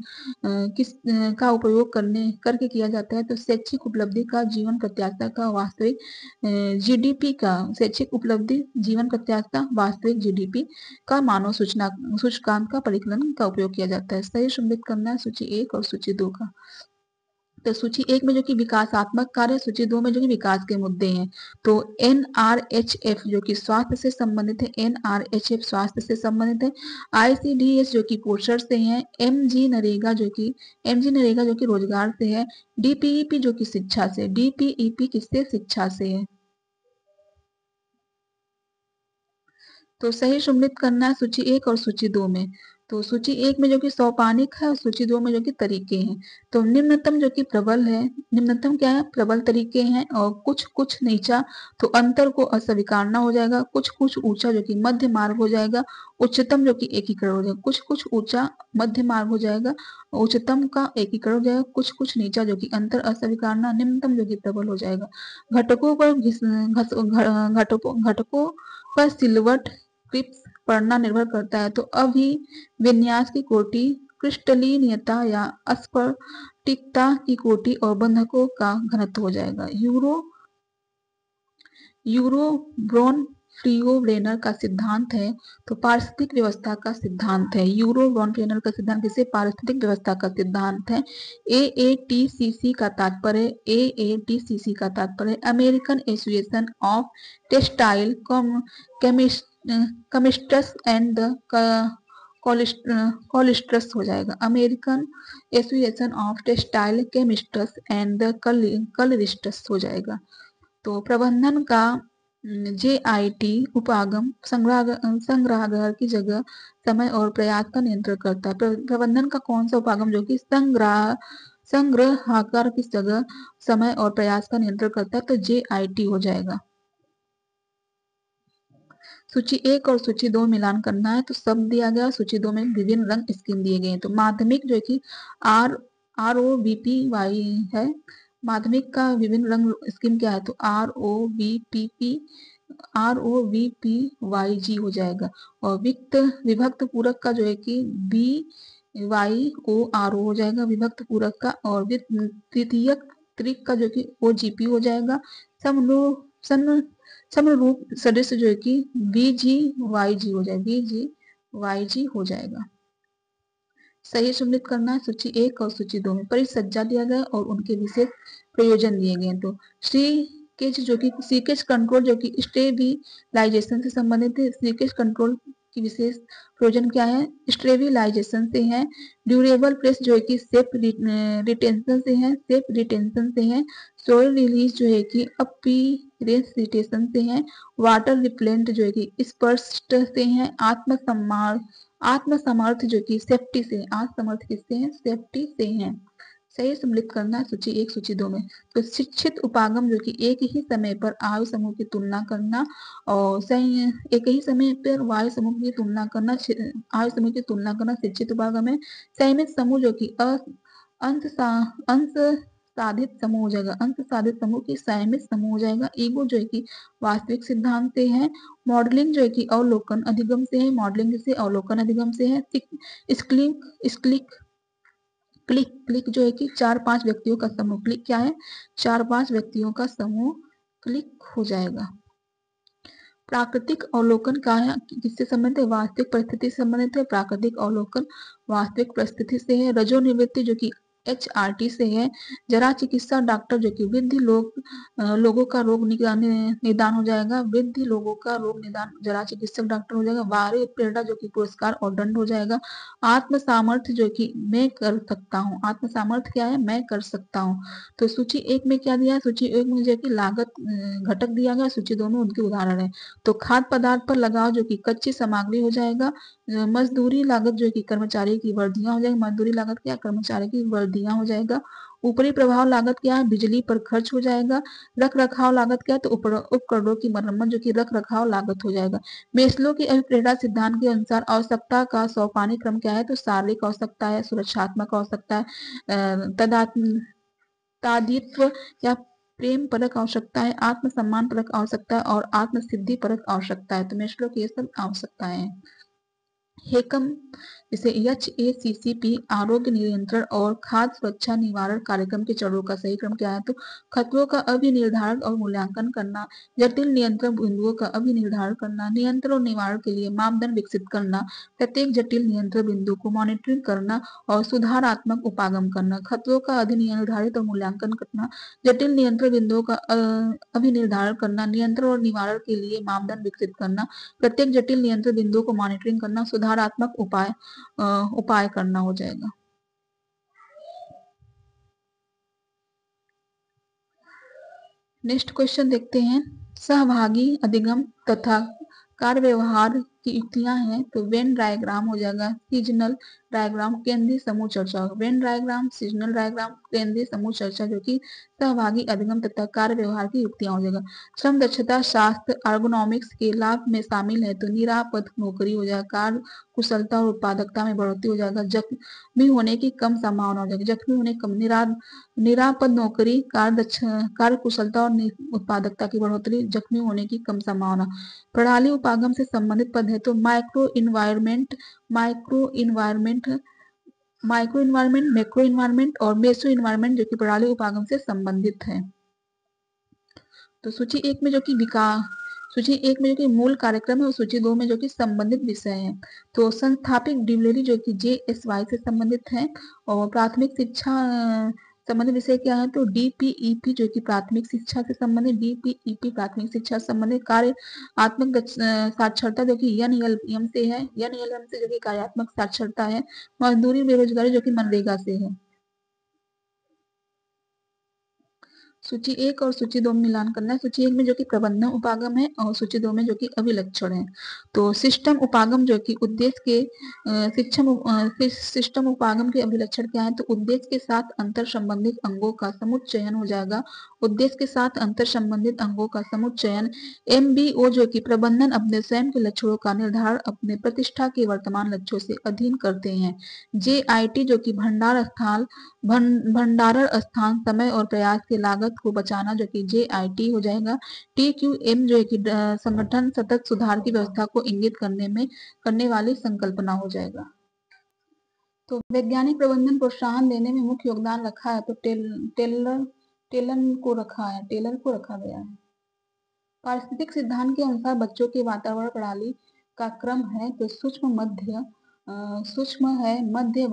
किस का उपयोग करके किया जाता है, तो शैक्षिक उपलब्धि का जीवन प्रत्याशा का वास्तविक GDP का, शैक्षिक उपलब्धि जीवन प्रत्याशा वास्तविक GDP का मानव सूचकांक का परिकलन का उपयोग किया जाता है। सही सम्मिलित करना है सूची 1 और सूची 2 का। तो सूची 1 में जो कि विकासात्मक कार्य, सूची 2 में जो कि विकास के मुद्दे हैं। तो NRHF जो कि स्वास्थ्य से संबंधित है, NRHF स्वास्थ्य से संबंधित है। ICDS जो कि पोषण से है। MG नरेगा जो कि रोजगार से है। DPEP जो कि शिक्षा से, DPEP किससे? शिक्षा से है। तो सही सम्मिलित करना है सूची 1 और सूची 2 में। तो सूची 1 में जो कि सोपानिक है और सूची 2 में जो कि तरीके हैं। तो निम्नतम जो कि प्रबल है, निम्नतम क्या है, प्रबल तरीके हैं, और कुछ कुछ नीचा तो अंतर को अस्वीकारना हो जाएगा, कुछ कुछ ऊंचा जो कि मध्य मार्ग हो जाएगा, उच्चतम जो कि एकीकरण हो जाएगा, कुछ कुछ ऊंचा मध्य मार्ग हो जाएगा, उच्चतम का एकीकरण हो जाएगा, कुछ कुछ नीचा जो कि अंतर अस्वीकारना, निम्नतम जो कि प्रबल हो जाएगा। घटकों पर घटकों पर सिलवट क्लिप्स पढ़ना निर्भर करता है। तो अभिविन्यास की कोटि, क्रिस्टलीनता या अस्फटिकता की कोटि और बंधकों का घनत्व हो जाएगा। यूरो ब्रोन फ्रियो ब्रेनर का सिद्धांत है, तो पारिस्थितिक व्यवस्था का सिद्धांत है। यूरो ब्रोन ब्रेनर का सिद्धांत किसे, पारिस्थितिक व्यवस्था का सिद्धांत है। AATCC का तात्पर्य American Association of Textile Chemists and colorists हो जाएगा। American Association of Textile Chemists and colorists हो जाएगा। तो प्रबंधन का JIT उपागम संग्रहागार की जगह, समय और प्रयास का नियंत्रण करता है। प्रबंधन का कौन सा उपागम जो कि संग्रहागार की जगह, समय और प्रयास का नियंत्रण करता है, तो JIT हो जाएगा। सूची 1 और सूची 2 मिलान करना है, तो सब दिया गया, सूची 2 में विभिन्न रंग स्कीम दिए गए हैं। तो माध्यमिक जो कि ROVPY है, माध्यमिक का विभिन्न रंग स्कीम क्या है, तो ROVPYG हो जाएगा। और विभक्त पूरक का जो है कि BYORO हो जाएगा, विभक्त पूरक का। और तृतीयक त्रिक का जो कि OGP हो जाएगा। समरूप सदस्य जो है कि VGYG हो जाएगा, VGYG हो जाएगा। सही सम्मिलित करना है सूची 1 और सूची 2 में। परिसज्जा दिया गया और उनके विशेष प्रयोजन दिए गए। तो सीकेज कंट्रोल जो कि स्टेबिलाईजेशन से संबंधित है। सीकेज कंट्रोल की विशेष प्रयोजन क्या है, स्टेबिलाईजेशन से है। ड्यूरेबल प्रेस जो है कि सेफ रिटेंशन से है, सोइल रिलीज जो है कि अपीरेंसिटेशन से है। वाटर रिप्लेंट जो है कि स्पर्स्ट से है। आत्मसमर्थ जो कि सेफ्टी से, आत्मसमर्थ किससे है, सेफ्टी से है। सही सम्मिलित करना है सूची 1 सूची 2 में। तो शिक्षित उपागम जो कि एक ही समय पर आयु समूह की तुलना करना, और सही एक ही समय पर वायु समूह की तुलना करना, आयु समूह की तुलना करना शिक्षित उपागम है। संयमित समूह जो कि अंश साधित समूह हो जाएगा, अंश साधित समूह की संयमित समूह हो जाएगा। ईगो जो है कि वास्तविक सिद्धांत से है। मॉडलिंग जो है कि अवलोकन अधिगम से है, मॉडलिंग से अवलोकन अधिगम से है। क्लिक जो है कि 4-5 व्यक्तियों का समूह, क्लिक क्या है, 4-5 व्यक्तियों का समूह क्लिक हो जाएगा। प्राकृतिक अवलोकन का है, किससे संबंधित है, वास्तविक परिस्थिति से संबंधित है। प्राकृतिक अवलोकन वास्तविक परिस्थिति से है। रजोनिवृत्ति जो कि HRT से है। जरा चिकित्सा डॉक्टर जो कि वृद्धि लोगों का रोग निदान हो जाएगा, वृद्धि लोगों का रोग निदान जरा चिकित्सक डॉक्टर हो जाएगा। बाहरी प्रेरणा जो कि पुरस्कार और दंड हो जाएगा। आत्म सामर्थ्य जो कि मैं कर सकता हूँ, आत्म सामर्थ्य क्या है, मैं कर सकता हूँ। तो सूची 1 में क्या दिया है, सूची 1 में जो कि लागत घटक दिया गया, सूची 2 में उनके उदाहरण है। तो खाद्य पदार्थ पर लगाव जो कि कच्ची सामग्री हो जाएगा। मजदूरी लागत जो कि कर्मचारी की वर्दियां हो जाएगी, मजदूरी लागत क्या, कर्मचारी की वर्दियां हो जाएगा। ऊपरी प्रभाव लागत क्या है, बिजली पर खर्च हो जाएगा। रख रखाव लागत क्या है, तो उपकरणों की मरम्मत जो कि रख रखाव लागत हो जाएगा। मेस्लो की अभिप्रेरणा सिद्धांत के अनुसार आवश्यकता का सोपानी क्रम क्या है, तो शारीरिक आवश्यकता है, सुरक्षात्मक आवश्यकता है, तादित्व या प्रेम परक आवश्यकता है, आत्मसम्मान परक आवश्यकता है, और आत्मसिद्धि परक आवश्यकता है। तो मेस्लो की ये सब आवश्यकताएं हैं। हेकम जैसे HACCP आरोग्य नियंत्रण और खाद्य सुरक्षा निवारण कार्यक्रम के चरणों का सही क्रम क्या है, तो खतरों का अभिनिर्धारण और मूल्यांकन करना, जटिल नियंत्रण बिंदुओं का अभिनिर्धारण करना, नियंत्रण और निवारण के लिए मापदंड विकसित करना, प्रत्येक जटिल नियंत्रण बिंदु को मॉनिटरिंग करना और सुधारात्मक उपागम करना, खतरों का अधिनिर्धारित और मूल्यांकन करना, जटिल नियंत्रण बिंदुओं का अभिनिर्धारण करना, नियंत्रण और निवारण के लिए मापदंड विकसित करना, प्रत्येक जटिल नियंत्रण बिंदु को मॉनिटरिंग करना, सुधारात्मक उपाय करना हो जाएगा। नेक्स्ट क्वेश्चन देखते हैं। सहभागी अधिगम तथा कार्य व्यवहार की युक्तियां हैं तो वेन डायग्राम हो जाएगा, सीजनल डायग्राम केंद्रीय समूह चर्चा होगा। वेन डायग्राम, सीजनल डायग्राम, केंद्रीय समूह चर्चा जो कि सहभागी अधिगम तथा कार्य व्यवहार की युक्तियां हो जाएगा। श्रम दक्षता शास्त्र अर्गोनॉमिक्स के लाभ में शामिल है तो निरापद नौकरी हो जाएगा, कार्य कुशलता और उत्पादकता में बढ़ोतरी हो जाएगा, जख्मी होने की कम संभावना हो जाएगी। जख्मी होने की कम, निरापद नौकरी, कार्य कुशलता और उत्पादकता की बढ़ोतरी, जख्मी होने की कम संभावना। प्रणाली उपागम से संबंधित पद है तो माइक्रो इन्वायरमेंट, मैक्रो इन्वायरमेंट और मेसो इन्वायरमेंट जो कि प्रणाली उपागम से संबंधित है। तो सूची एक में जो कि मूल कार्यक्रम है और सूची 2 में जो कि संबंधित विषय है। तो संस्थापित डिलीवरी जो कि JSY से संबंधित है और प्राथमिक शिक्षा संबंधित विषय क्या है तो DPEP जो कि प्राथमिक शिक्षा से संबंधित, DPEP प्राथमिक शिक्षा से संबंधित। कार्य आत्मक साक्षरता जो कि NLM से है, NLM से जो कि कार्यात्मक साक्षरता है। मजदूरी बेरोजगारी जो कि मनरेगा से है। सूची 1 और सूची 2 में मिलान करना है। सूची 1 में जो कि प्रबंधन उपागम है और सूची 2 में जो कि अभिलक्षण है। तो सिस्टम उपागम जो कि उद्देश्य के सिस्टम उपागम के अभिलक्षण क्या है तो उद्देश्य के साथ अंतर संबंधित अंगों का समुच्चयन हो जाएगा। उद्देश्य के साथ अंतर संबंधित अंगों का समुच्चयन। MBO जो कि प्रबंधन अपने स्वयं के लक्ष्यों का निर्धारण अपने प्रतिष्ठा के वर्तमान लक्ष्यों से अधीन करते हैं। JIT जो कि भंडारण स्थान, समय और प्रयास की लागत को बचाना जो कि JIT हो जाएगा। TQM जो है कि संगठन सतत सुधार की व्यवस्था को इंगित करने वाली संकल्पना हो जाएगा। तो वैज्ञानिक प्रबंधन प्रोत्साहन देने में मुख्य योगदान रखा है तो टेलर को रखा गया है। पारिस्थितिक सिद्धांत के अनुसार बच्चों के वातावरण प्रणाली का क्रम है तो सूक्ष्म है, मध्य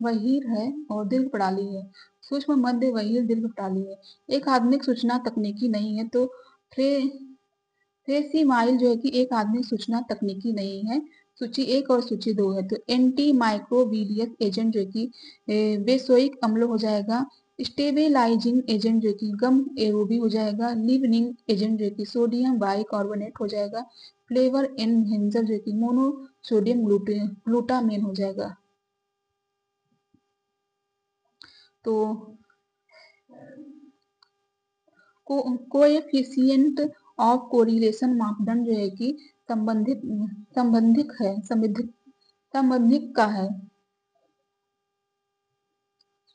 वहीर है और दीर्घ प्रणाली है। सूक्ष्म, मध्य, वहीर, दीर्घ प्रणाली है। एक आधुनिक सूचना तकनीकी नहीं है तो फ्रेसीमाइल जो है कि एक आधुनिक सूचना तकनीकी नहीं है। सूची 1 और सूची 2 है तो एंटी माइक्रोबियस एजेंट जो कि बेसोइक अम्ल हो जाएगा। स्टेबलाइजिंग एजेंट जो कि गम एरोबी हो जाएगा। लिवनिंग एजेंट जो कि सोडियम बाइकार्बोनेट हो जाएगा। फ्लेवर एनहेंसर जो कि मोनोसोडियम ग्लूटामेन हो जाएगा। तो कोएफिशिएंट ऑफ कोरिलेशन मापदंड जो है कि संबंधित का है।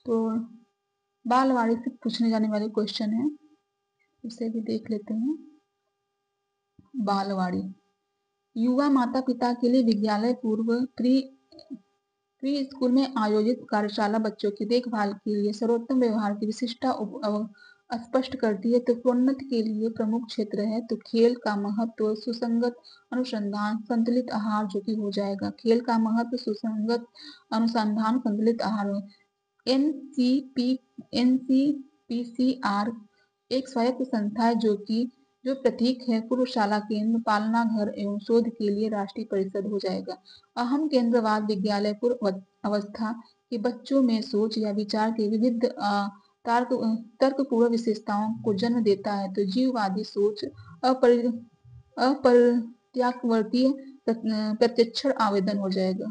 तो बालवाड़ी से पूछने जाने वाले क्वेश्चन है, उसे भी देख लेते हैं। बालवाड़ी युवा माता पिता के लिए विद्यालय पूर्व प्री स्कूल में आयोजित कार्यशाला बच्चों की देखभाल के लिए सर्वोत्तम व्यवहार की विशिष्टता स्पष्ट करती है। तो प्रोन्नति के लिए प्रमुख क्षेत्र है तो खेल का महत्व, सुसंगत अनुसंधान, संतुलित आहार जो कि हो जाएगा। खेल का महत्व, सुसंगत अनुसंधान, संतुलित आहार। NCPCR एक स्वायत्त संस्था है जो प्रतीक है पूर्वशाला केंद्र, पालना घर एवं शोध के लिए राष्ट्रीय परिषद हो जाएगा। अहम केंद्रवाद विद्यालय पूर्व अवस्था के बच्चों में सोच या विचार के विविध तर्कपूर्ण विशेषताओं को जन्म देता है तो जीववादी सोच, अप्रत्यावर्ती प्रत्यक्षण आवेदन हो जाएगा।